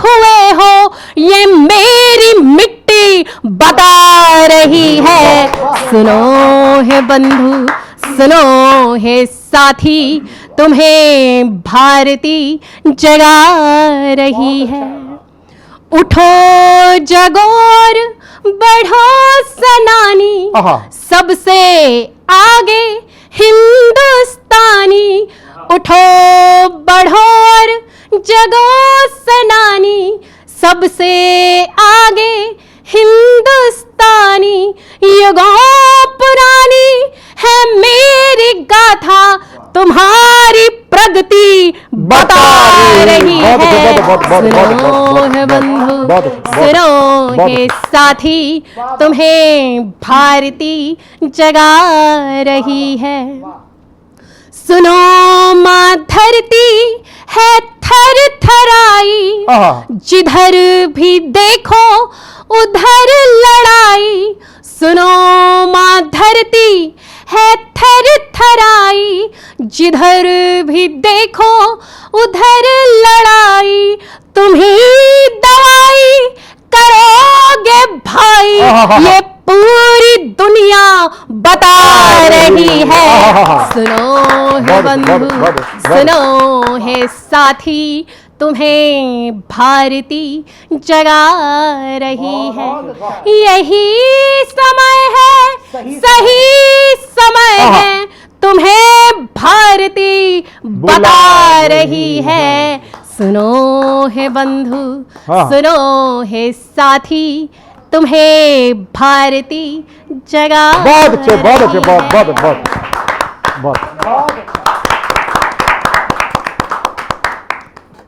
हुए हो, ये मेरी मिट्टी बता रही है। सुनो हे बंधु, सुनो हे साथी, तुम्हें भारती जगा रही है। उठो जगोर बढ़ो सनानी, सबसे आगे हिंदुस्तानी। उठो बढ़ो और जगो सनानी, सबसे आगे हिंदुस्तानी। युगों पुरानी है मेरी गाथा, तुम्हारी प्रगति बता रही है। सुनो हे बंधु, सुनो हे साथी, तुम्हें भारती जगा रही है। सुनो माँ धरती है थर थराई, जिधर भी देखो उधर लड़ाई। सुनो माँ धरती है थर थराई, जिधर भी देखो उधर लड़ाई। तुम ही दवाई करोगे भाई, ये पूरी दुनिया बता रही है। सुनो हे बंधु, सुनो हे साथी, तुम्हें भारती जगा रही है। यही समय है, सही समय है, तुम्हें भारती बता रही है। सुनो हे बंधु, सुनो हे साथी, तुम्हें भारती जगा। बहुत अच्छे, बहुत अच्छे, बहुत।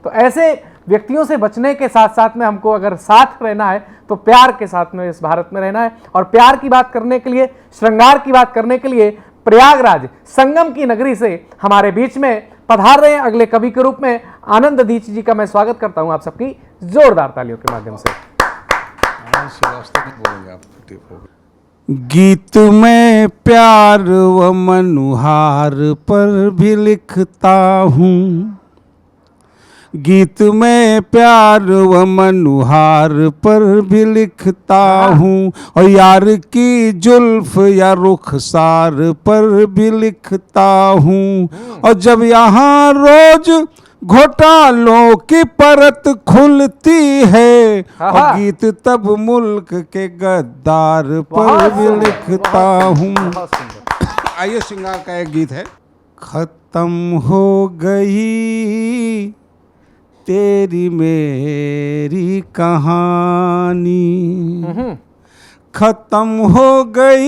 तो ऐसे व्यक्तियों से बचने के साथ साथ में हमको अगर साथ रहना है तो प्यार के साथ में इस भारत में रहना है। और प्यार की बात करने के लिए, श्रृंगार की बात करने के लिए प्रयागराज संगम की नगरी से हमारे बीच में पधार रहे हैं अगले कवि के रूप में आनंद दीक्षित जी का मैं स्वागत करता हूं आप सबकी जोरदार तालियों के माध्यम से। गीत में प्यार व मनुहार पर भी लिखता हूँ, गीत में प्यार व मनुहार पर भी लिखता हूँ, और यार की जुल्फ या रुखसार पर भी लिखता हूँ। और जब यहाँ रोज घोटालों की परत खुलती है, और गीत तब मुल्क के गद्दार पर भी लिखता हूँ। आइए श्रृंगार का एक गीत है। खत्म हो गई तेरी मेरी कहानी, खत्म हो गई,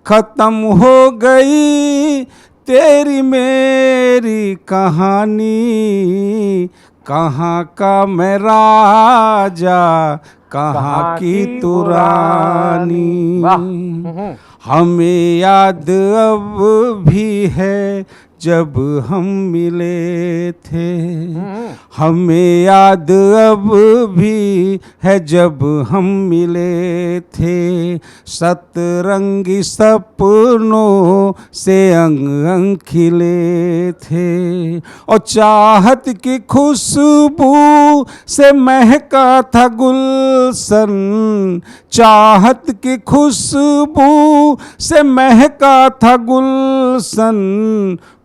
खत्म हो गई तेरी मेरी कहानी। कहाँ का मैं राजा, कहाँ की तू रानी। हमें याद अब भी है जब हम मिले थे, हमें याद अब भी है जब हम मिले थे, सतरंगी सपनों से अंग अंग खिले थे, और चाहत की खुशबू से महका था गुलशन, चाहत की खुशबू से महका था गुलशन,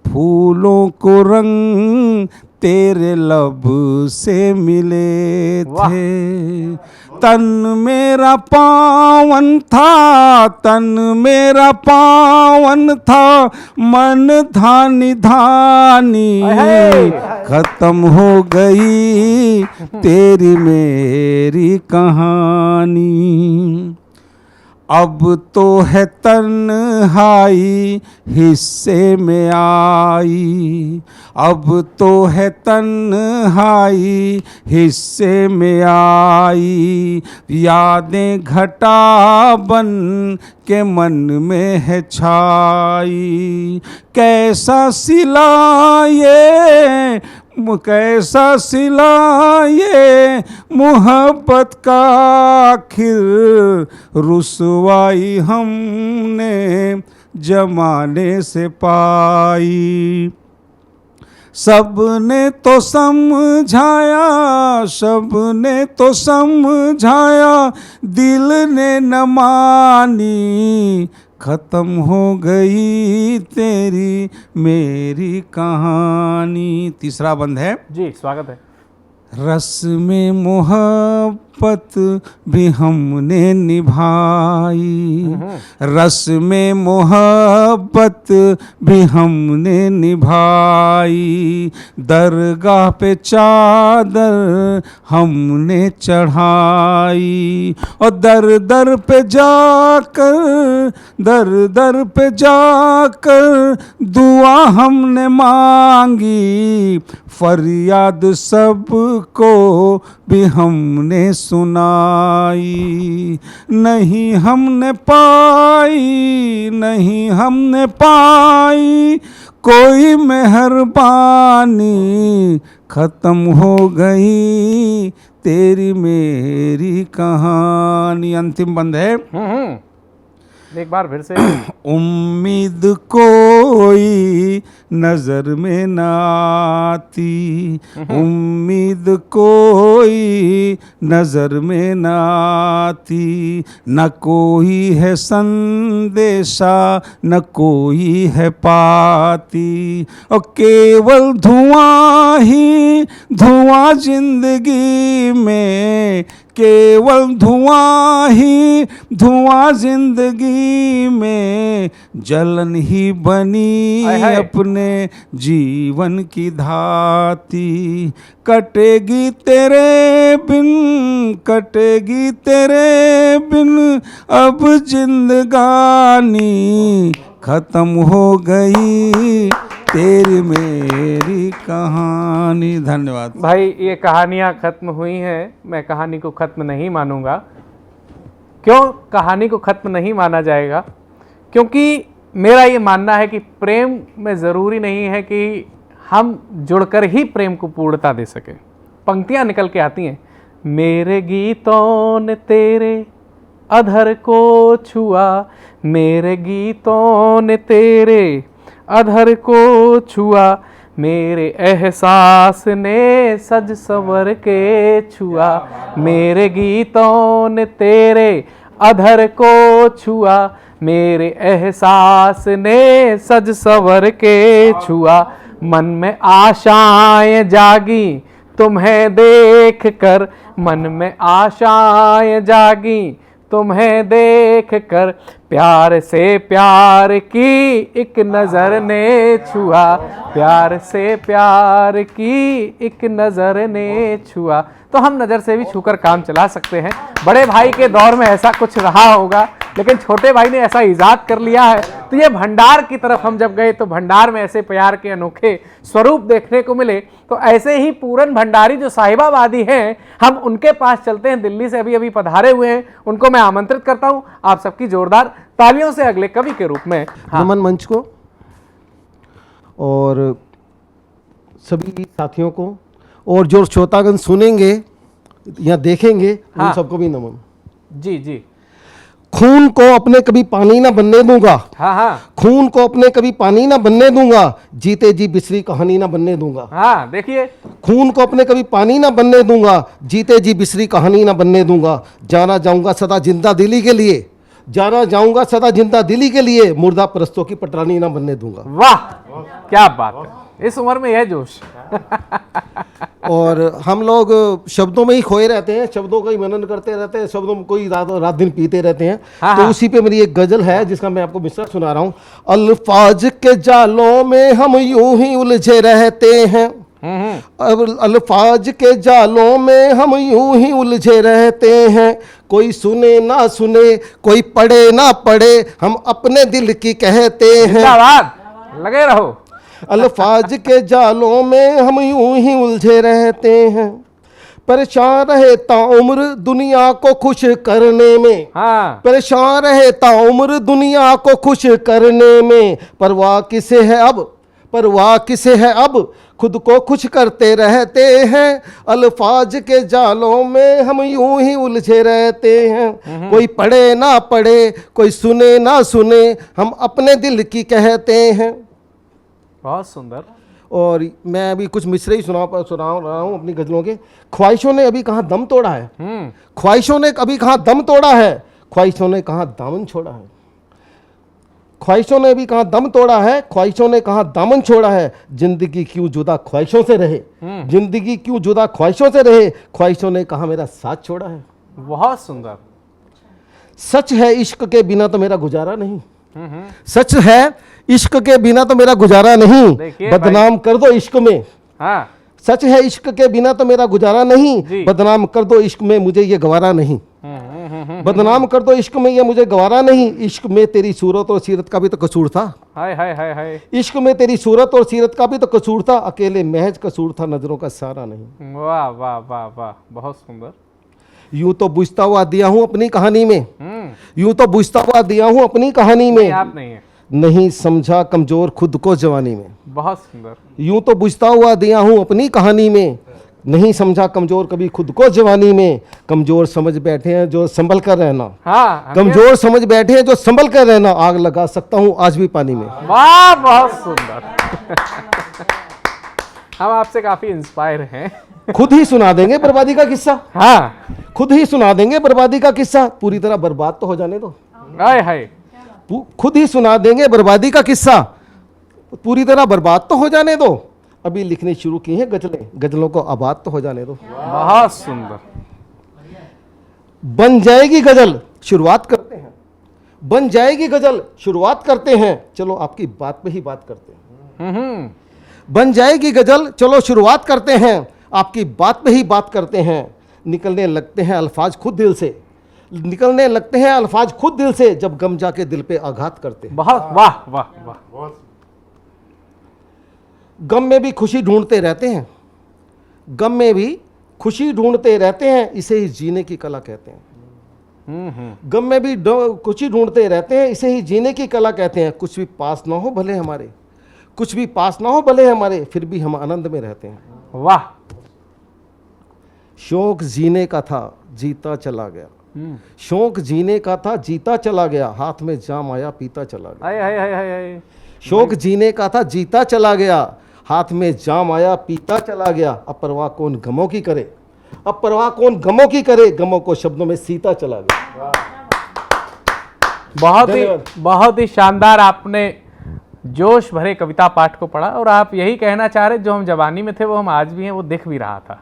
फूलों को रंग तेरे लब से मिले थे, तन मेरा पावन था, तन मेरा पावन था, मन धानी धानी, खत्म हो गई तेरी मेरी कहानी, अब तो है तन्हाई हिस्से में आई, अब तो है तन्हाई हिस्से में आई, यादें घटा बन के मन में है छाई, कैसा सिला ये कैसा सिला ये मोहब्बत का आखिर, रुसवाई हमने जमाने से पाई, सबने तो समझाया, सबने तो समझाया, दिल ने न मानी, खत्म हो गई तेरी मेरी कहानी। तीसरा बंद है जी, स्वागत है। रस में मोहब्बत भी हमने निभाई, रस में मोहब्बत भी हमने निभाई, दरगाह पे चादर हमने चढ़ाई, और दर दर पे जाकर, दर दर पे जाकर दुआ हमने मांगी, फरियाद सबको भी हमने सुनाई, नहीं हमने पाई, नहीं हमने पाई कोई मेहरबानी, खत्म हो गई तेरी मेरी कहानी। अंतिम बंद है, एक बार फिर से। उम्मीद कोई नजर में न आती, उम्मीद कोई नजर में न आती, न कोई है संदेशा न कोई है पाती, और केवल धुआं ही धुआं जिंदगी में, केवल धुआं ही धुआं जिंदगी में, जलन ही बनी अपने जीवन की धाती, कटेगी तेरे बिन, कटेगी तेरे बिन अब जिंदगानी, खत्म हो गई तेरी मेरी कहानी। धन्यवाद भाई, ये कहानियाँ खत्म हुई हैं, मैं कहानी को खत्म नहीं मानूंगा। क्यों कहानी को खत्म नहीं माना जाएगा? क्योंकि मेरा ये मानना है कि प्रेम में ज़रूरी नहीं है कि हम जुड़कर ही प्रेम को पूर्णता दे सकें। पंक्तियाँ निकल के आती हैं, मेरे गीतों ने तेरे अधर को छुआ, मेरे गीतों ने तेरे अधर को छुआ, मेरे एहसास ने सज सवर के छुआ, मेरे गीतों ने तेरे अधर को छुआ, मेरे एहसास ने सज सवर के छुआ, मन में आशाएं जागी तुम्हें देख कर, मन में आशाएं जागी तुम्हें देख कर, प्यार से प्यार की एक नजर ने छुआ, प्यार से प्यार की एक नजर ने छुआ। तो हम नजर से भी छूकर काम चला सकते हैं। बड़े भाई के दौर में ऐसा कुछ रहा होगा, लेकिन छोटे भाई ने ऐसा इजाद कर लिया है। तो ये भंडार की तरफ हम जब गए तो भंडार में ऐसे प्यार के अनोखे स्वरूप देखने को मिले। तो ऐसे ही पूरन भंडारी जो साहिबाबादी हैं, हम उनके पास चलते हैं। दिल्ली से अभी अभी पधारे हुए हैं, उनको मैं आमंत्रित करता हूं आप सबकी जोरदार तालियों से अगले कवि के रूप में। नमन मंच को। और सभी साथियों को, और जो श्रोतागण सुनेंगे या देखेंगे उन सबको भी नमन। जी जी। खून को अपने कभी पानी ना बनने दूंगा, खून को अपने कभी पानी ना बनने दूंगा, जीते जी बिसरी कहानी ना बनने दूंगा। देखिए, खून को अपने कभी पानी ना बनने दूंगा, जीते जी बिसरी कहानी ना बनने दूंगा, जाना जाऊंगा सदा जिंदा दिली के लिए, जाना जाऊंगा सदा जिंदा दिली के लिए, मुर्दा परस्तों की पटरानी ना बनने दूंगा। वाह, क्या बात है, इस उम्र में यह जोश। और हम लोग शब्दों में ही खोए रहते हैं, शब्दों का ही मनन करते रहते हैं, शब्दों में कोई रात दिन पीते रहते हैं। तो उसी पे मेरी एक गजल है जिसका मैं आपको मिसरा सुना रहा हूँ। अल्फाज के जालों में हम यूं ही उलझे रहते हैं, अल्फाज के जालों में हम यूं ही उलझे रहते हैं, कोई सुने ना सुने, कोई पढ़े ना पढ़े, हम अपने दिल की कहते हैं। लगे रहो। अल्फाज के जालों में हम यूं ही उलझे रहते हैं, परेशान रहे ताउम्र दुनिया को खुश करने में, परेशान रहे ताउम्र दुनिया को खुश करने में, परवाह किसे है अब, परवाह किसे है अब, खुद को खुश करते रहते हैं, अल्फाज के जालों में हम यूं ही उलझे रहते हैं, कोई पढ़े ना पढ़े, कोई सुने ना सुने, हम अपने दिल की कहते हैं। बहुत सुंदर। और मैं अभी कुछ मिसरे ही सुना रहा हूँ अपनी गजलों के। ख्वाहिशों ने अभी कहाँ दम तोड़ा है, ख्वाहिशों ने अभी कहाँ दम तोड़ा है, ख्वाहिशों ने कहाँ दामन छोड़ा है, ख्वाहिशों ने अभी कहाँ दम तोड़ा है, ख्वाहिशों ने कहाँ दामन छोड़ा है, जिंदगी क्यों जुदा ख्वाहिशों से रहे, जिंदगी क्यों जुदा ख्वाहिशों से रहे, ख्वाहिशों ने कहाँ मेरा साथ छोड़ा है। बहुत सुंदर। सच है इश्क के बिना तो मेरा गुजारा नहीं, सच है इश्क के बिना तो मेरा गुजारा नहीं, बदनाम कर दो इश्क में, सच है इश्क के बिना तो मेरा गुजारा नहीं, बदनाम कर दो इश्क में मुझे ये गवारा नहीं, बदनाम कर दो इश्क में ये मुझे गवारा नहीं, इश्क में तेरी सूरत और सीरत का भी तो कसूर था, हाय हाय हाय हाय, इश्क में तेरी सूरत और सीरत का भी तो कसूर था, अकेले महज कसूर था नजरों का सारा नहीं। वाह वाह वाह वाह, बहुत सुंदर। यूं तो बुझता हुआ दिया हूं अपनी कहानी में, यूं तो बुझता हुआ दिया हूं अपनी कहानी में, आप नहीं है, नहीं समझा कमजोर खुद को जवानी में। बहुत सुंदर। यूं तो बुझता हुआ दिया हूं अपनी कहानी में, नहीं समझा कमजोर कभी खुद को जवानी में, कमजोर समझ बैठे हैं जो संभल कर रहना, कमजोर समझ बैठे हैं जो संभल कर रहना, आग लगा सकता हूं आज भी पानी में। वाह, बहुत सुंदर। हम आपसे काफी इंस्पायर हैं। खुद ही सुना देंगे बर्बादी का किस्सा, खुद ही सुना देंगे बर्बादी का किस्सा, पूरी तरह बर्बाद तो हो जाने दो, हाय हाय, खुद ही सुना देंगे बर्बादी का किस्सा, पूरी तरह बर्बाद तो हो जाने दो, अभी लिखनी शुरू की हैं गजलें, गजलों को आबाद तो हो जाने दो। बहुत सुंदर। बन जाएगी गजल शुरुआत करते हैं, बन जाएगी गजल शुरुआत करते हैं, चलो आपकी बात पे ही बात करते हैं, बन जाएगी गजल चलो शुरुआत करते हैं, आपकी बात पे ही बात करते हैं, निकलने लगते हैं अल्फाज खुद दिल से, निकलने लगते हैं अल्फाज खुद दिल से, जब गम जाके दिल पे आघात करते हैं। बहुत वाह वाह वाह। गम में भी खुशी ढूंढते रहते हैं, गम में भी खुशी ढूंढते रहते हैं, इसे ही जीने की कला कहते हैं, गम में भी खुशी ढूंढते रहते हैं, इसे ही जीने की कला कहते हैं, कुछ भी पास ना हो भले हमारे, कुछ भी पास ना हो भले हमारे, फिर भी हम आनंद में रहते हैं। वाह। शौक जीने का था जीता चला गया, शौक जीने का था जीता चला गया, हाथ में जाम आया पीता चला गया। हाय हाय हाय हाय। शौक जीने का था जीता चला गया, हाथ में जाम आया पीता चला गया, अब परवाह कौन गमों की करे, अब परवाह कौन गमों की करे, गमों को शब्दों में सीता चला गया। बहुत ही शानदार आपने जोश भरे कविता पाठ को पढ़ा, और आप यही कहना चाह रहे, जो हम जवानी में थे वो हम आज भी हैं, वो दिख भी रहा था।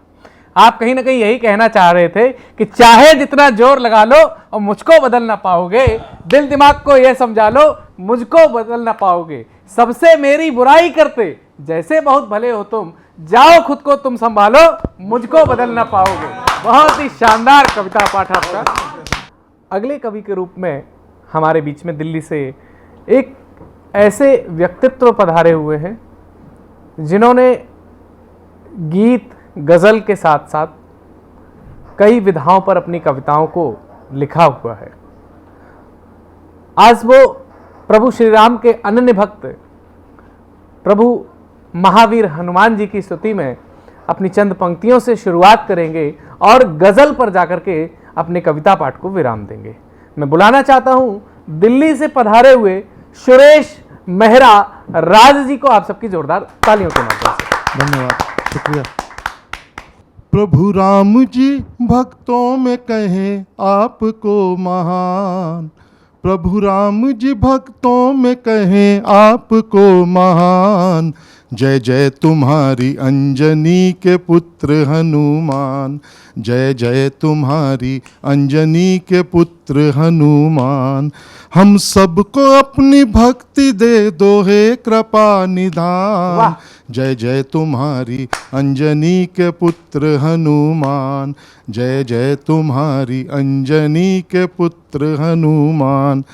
आप कहीं ना कहीं यही कहना चाह रहे थे कि चाहे जितना जोर लगा लो और मुझको बदल ना पाओगे, दिल दिमाग को यह समझा लो मुझको बदल ना पाओगे, सबसे मेरी बुराई करते जैसे बहुत भले हो तुम, जाओ खुद को तुम संभालो मुझको बदल ना पाओगे। बहुत ही शानदार कविता पाठ आपका। अगले कवि के रूप में हमारे बीच में दिल्ली से एक ऐसे व्यक्तित्व पधारे हुए हैं जिन्होंने गीत गज़ल के साथ साथ कई विधाओं पर अपनी कविताओं को लिखा हुआ है। आज वो प्रभु श्री राम के अनन्य भक्त प्रभु महावीर हनुमान जी की स्तुति में अपनी चंद पंक्तियों से शुरुआत करेंगे और गजल पर जाकर के अपने कविता पाठ को विराम देंगे। मैं बुलाना चाहता हूं दिल्ली से पधारे हुए सुरेश मेहरा राज जी को, आप सबकी जोरदार तालियों के माध्यम से। धन्यवाद, शुक्रिया। प्रभु राम जी भक्तों में कहें आपको महान, प्रभु राम जी भक्तों में कहें आपको महान, जय जय तुम्हारी अंजनी के पुत्र हनुमान, जय जय तुम्हारी अंजनी के पुत्र हनुमान। हम सबको अपनी भक्ति दे दो हे कृपा निधान, जय जय तुम्हारी अंजनी के पुत्र हनुमान, जय जय तुम्हारी अंजनी के पुत्र हनुमान।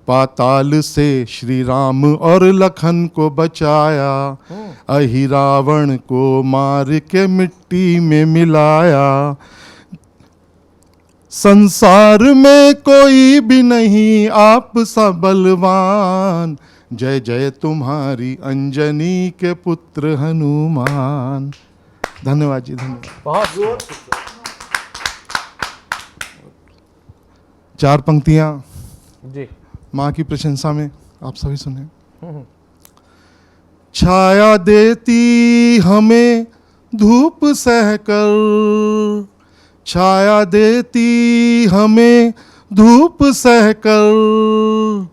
पाताल से श्री राम और लखन को बचाया, अहि रावण को मार के मिट्टी में मिलाया। संसार में कोई भी नहीं आप सा बलवान, जय जय तुम्हारी अंजनी के पुत्र हनुमान। धन्यवाद जी, धन्यवाद। बहुत चार पंक्तियां जी माँ की प्रशंसा में आप सभी सुने। छाया देती हमें धूप सहकर, छाया देती हमें धूप सहकर,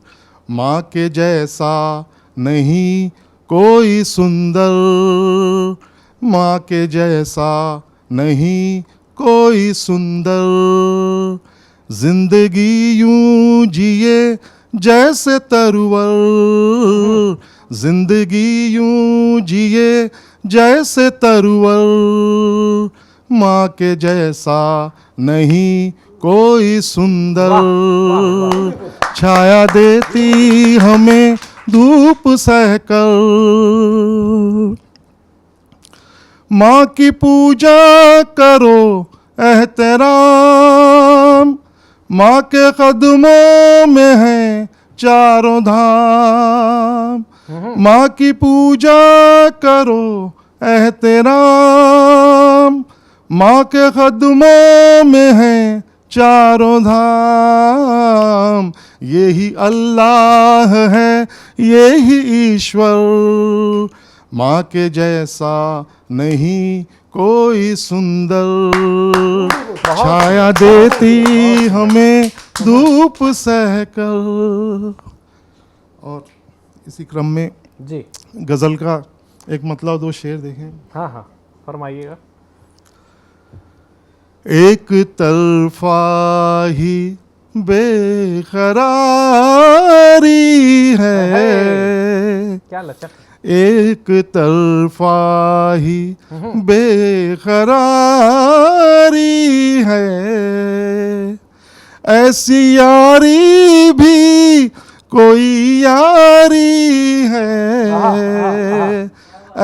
माँ के जैसा नहीं कोई सुंदर, माँ के जैसा नहीं कोई सुंदर। जिंदगी यूं जिए जैसे तरवर, जिंदगी यूं जिए जैसे तरवर, माँ के जैसा नहीं कोई सुंदर। छाया देती हमें धूप सहकर, माँ की पूजा करो एहतराम, माँ के कदमों में है चारों धाम। माँ की पूजा करो एहतराम, माँ के कदमों में है चारों धाम। यही अल्लाह है यही ईश्वर, माँ के जैसा नहीं कोई सुंदर। छाया देती हमें धूप सहकर। और इसी क्रम में जी गजल का एक मतलब दो शेर देखें। हाँ हाँ फरमाइएगा। एक तरफा ही बेकरारी है, क्या लचक, एक तरफा ही बेकरारी है। ऐसी यारी भी कोई यारी है,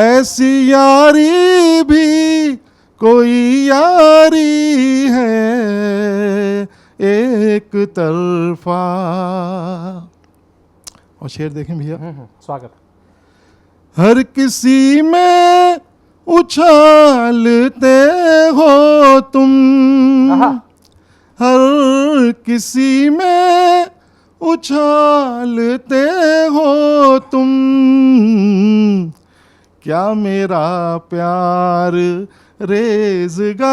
ऐसी यारी भी कोई यारी है, एक तरफा। और शेर देखें भैया। स्वागत। हर किसी में उछालते हो तुम, हर किसी में उछालते हो तुम, क्या मेरा प्यार रेज़गारी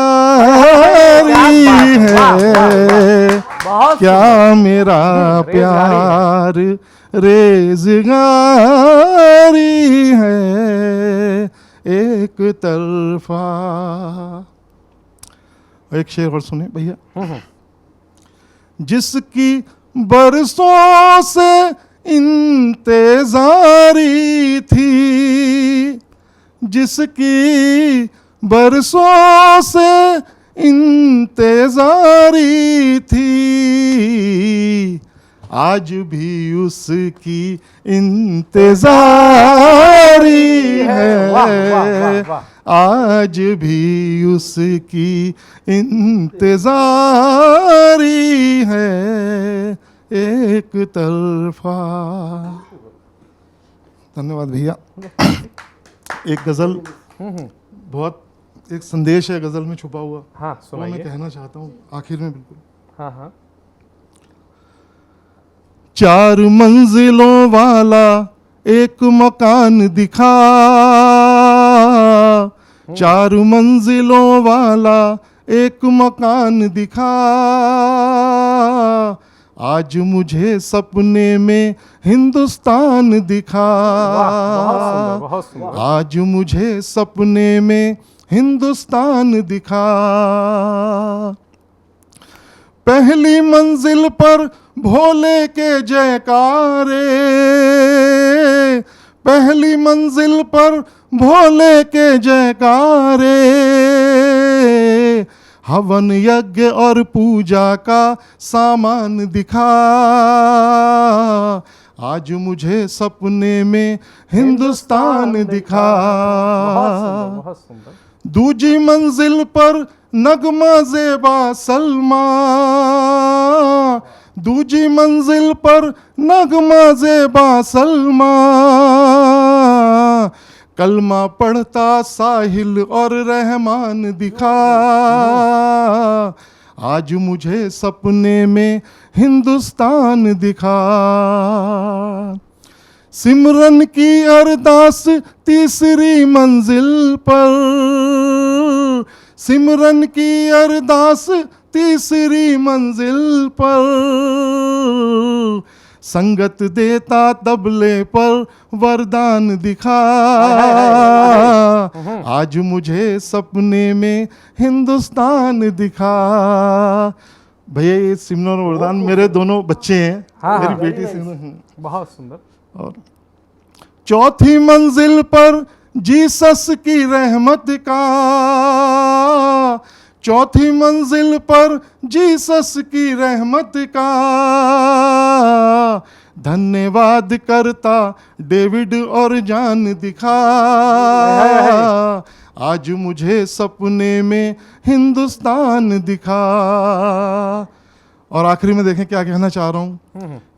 है, क्या मेरा प्यार रेज़गारी है, एक तरफा। एक शेर और सुने भैया। जिसकी बरसों से इंतजारी थी, जिसकी बरसों से इंतजारी थी, आज भी उसकी इंतजारी है, आज भी उसकी इंतजारी है, एक तरफा। धन्यवाद भैया। एक गजल, बहुत एक संदेश है गजल में छुपा हुआ। हाँ, वो मैं कहना चाहता हूँ आखिर में बिल्कुल। हाँ हाँ। 4 मंजिलों वाला एक मकान दिखा, 4 मंजिलों वाला एक मकान दिखा, आज मुझे सपने में हिंदुस्तान दिखा। बहुत सुंदर। आज मुझे सपने में हिंदुस्तान दिखा। पहली मंजिल पर भोले के जयकारे, पहली मंजिल पर भोले के जयकारे, हवन यज्ञ और पूजा का सामान दिखा, आज मुझे सपने में हिंदुस्तान दिखा। बहुत सुंदर। दूजी मंजिल पर नगमा ज़ेबा सलमा, दूजी मंजिल पर नगमा ज़ेबा सलमा, कलमा पढ़ता साहिल और रहमान दिखा, आज मुझे सपने में हिंदुस्तान दिखा। सिमरन की अरदास तीसरी मंजिल पर, सिमरन की अरदास तीसरी मंजिल पर, संगत देता तबले पर वरदान दिखा, आज मुझे सपने में हिंदुस्तान दिखा। भैया ये सिमरन और वरदान मेरे दोनों बच्चे हैं। मेरी बेटी सिमरन। बहुत सुंदर। और चौथी मंजिल पर जीसस की रहमत का, चौथी मंजिल पर जीसस की रहमत का, धन्यवाद करता डेविड और जान दिखा, आज मुझे सपने में हिंदुस्तान दिखा। और आखिरी में देखें क्या कहना चाह रहा हूं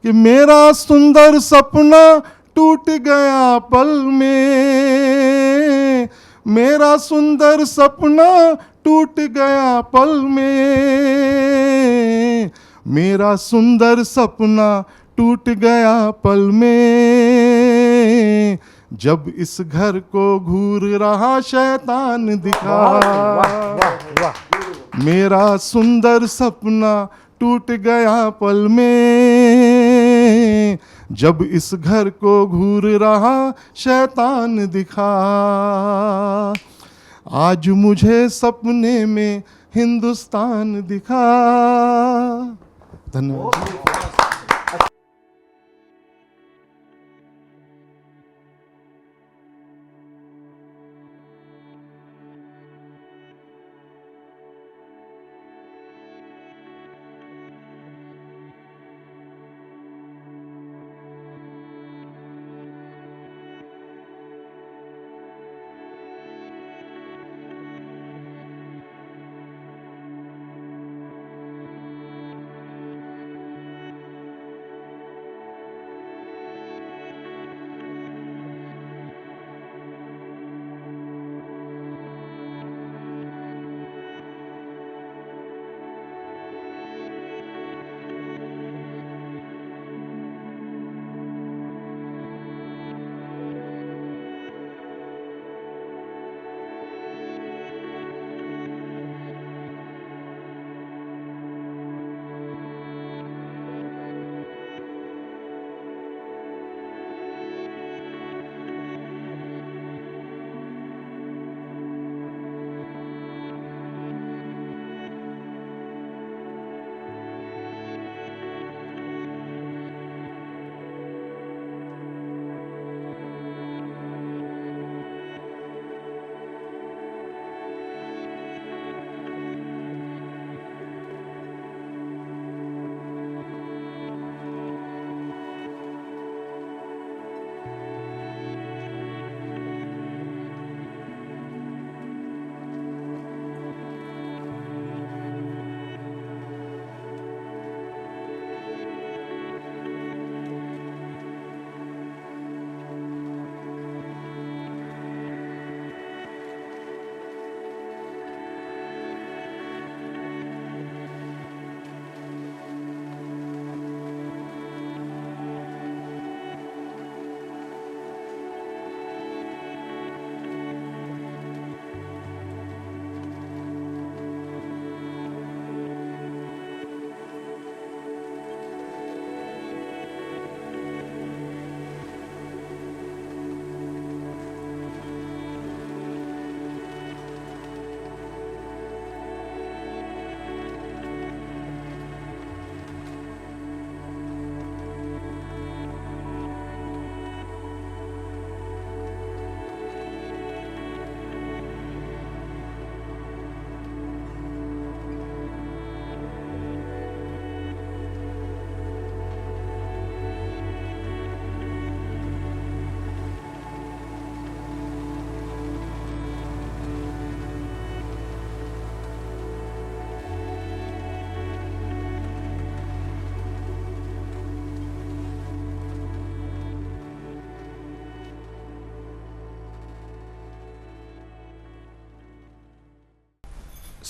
कि मेरा सुंदर सपना टूट गया पल में, मेरा सुंदर सपना टूट गया पल में, मेरा सुंदर सपना टूट गया पल में, जब इस घर को घूर रहा शैतान दिखा। मेरा सुंदर सपना टूट गया पल में, जब इस घर को घूर रहा शैतान दिखा, आज मुझे सपने में हिंदुस्तान दिखा। धन्यवाद।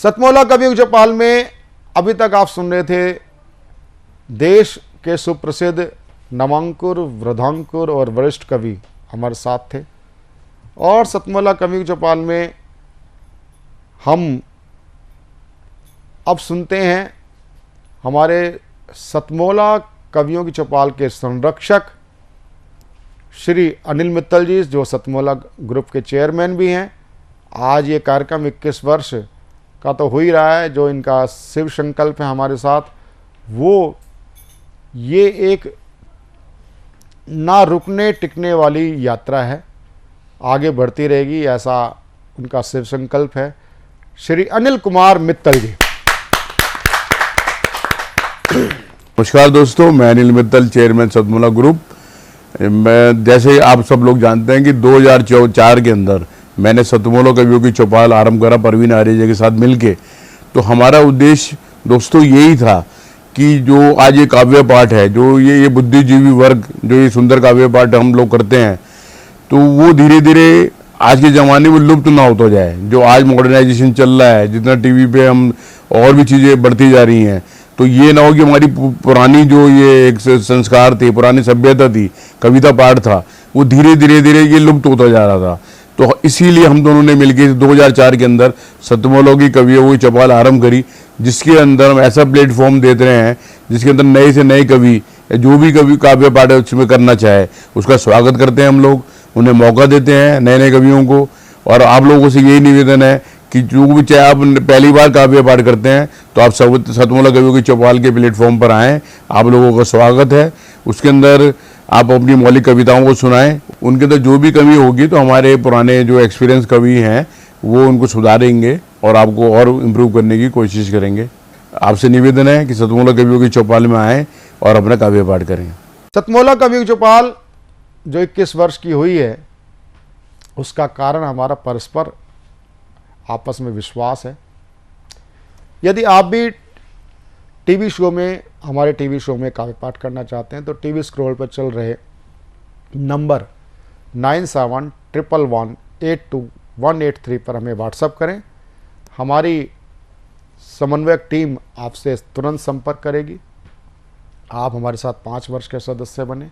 सतमोला कवियों चौपाल में अभी तक आप सुन रहे थे देश के सुप्रसिद्ध नवांकुर, वृद्धांकुर और वरिष्ठ कवि हमारे साथ थे। और सतमोला कवियों चौपाल में हम अब सुनते हैं हमारे सतमोला कवियों की चौपाल के संरक्षक श्री अनिल मित्तल जी, जो सतमोला ग्रुप के चेयरमैन भी हैं। आज ये कार्यक्रम 21 वर्ष का तो हो ही रहा है, जो इनका शिव संकल्प है हमारे साथ, वो ये एक ना रुकने टिकने वाली यात्रा है, आगे बढ़ती रहेगी, ऐसा उनका शिव संकल्प है। श्री अनिल कुमार मित्तल जी। नमस्कार दोस्तों, मैं अनिल मित्तल, चेयरमैन सतमोला ग्रुप। मैं जैसे आप सब लोग जानते हैं कि 2004 के अंदर मैंने सतमोला कवियों की चौपाल आरंभ करा परवीन आर्य के साथ मिलके। तो हमारा उद्देश्य दोस्तों यही था कि जो आज ये काव्य पाठ है, जो ये बुद्धिजीवी वर्ग जो ये सुंदर काव्य पाठ हम लोग करते हैं, तो वो धीरे धीरे आज के ज़माने में लुप्त ना होता जाए। जो आज मॉडर्नाइजेशन चल रहा है, जितना टीवी पे हम और भी चीज़ें बढ़ती जा रही हैं, तो ये ना हो कि हमारी पुरानी जो ये एक संस्कार थे, पुरानी सभ्यता थी, कविता पाठ था, वो धीरे धीरे ये लुप्त होता जा रहा था। तो इसीलिए हम दोनों ने मिलकर 2004 के अंदर सतमोला की कवियों की चौपाल आरंभ करी, जिसके अंदर हम ऐसा प्लेटफॉर्म देते रहे हैं जिसके अंदर नए से नए कवि, जो भी कवि काव्य पाठ उसमें करना चाहे उसका स्वागत करते हैं हम लोग, उन्हें मौका देते हैं नए नए कवियों को। और आप लोगों से यही निवेदन है कि जो भी चाहे आप पहली बार काव्य पाठ करते हैं तो आप सब सतमोला कवियों की चौपाल के प्लेटफॉर्म पर आएँ, आप लोगों का स्वागत है। उसके अंदर आप अपनी मौलिक कविताओं को सुनाएं, उनके अंदर जो भी कमी होगी तो हमारे पुराने जो एक्सपीरियंस कवि हैं वो उनको सुधारेंगे और आपको और इम्प्रूव करने की कोशिश करेंगे। आपसे निवेदन है कि सतमोला कवियों की चौपाल में आएँ और अपना काव्य पाठ करें। सतमोला कवियों की चौपाल जो 21 वर्ष की हुई है, उसका कारण हमारा परस्पर आपस में विश्वास है। यदि आप भी टीवी शो में, हमारे टीवी शो में काव्य पाठ करना चाहते हैं तो टीवी स्क्रॉल पर चल रहे नंबर 9711182183 पर हमें व्हाट्सएप करें। हमारी समन्वयक टीम आपसे तुरंत संपर्क करेगी। आप हमारे साथ 5 वर्ष के सदस्य बने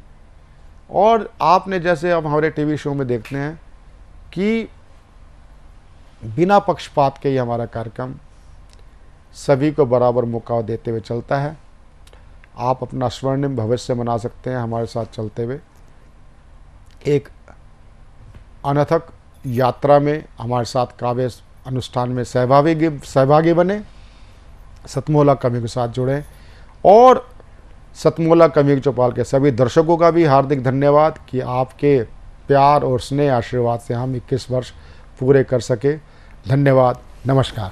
और आपने जैसे अब हमारे टीवी शो में देखते हैं कि बिना पक्षपात के ही हमारा कार्यक्रम सभी को बराबर मौका देते हुए चलता है। आप अपना स्वर्णिम भविष्य बना सकते हैं हमारे साथ चलते हुए। एक अनथक यात्रा में हमारे साथ काव्य अनुष्ठान में सहभागी बने, सतमोला कवियों के साथ जुड़ें। और सतमोला कवियों की चौपाल के सभी दर्शकों का भी हार्दिक धन्यवाद कि आपके प्यार और स्नेह आशीर्वाद से हम 21 वर्ष पूरे कर सके। धन्यवाद, नमस्कार।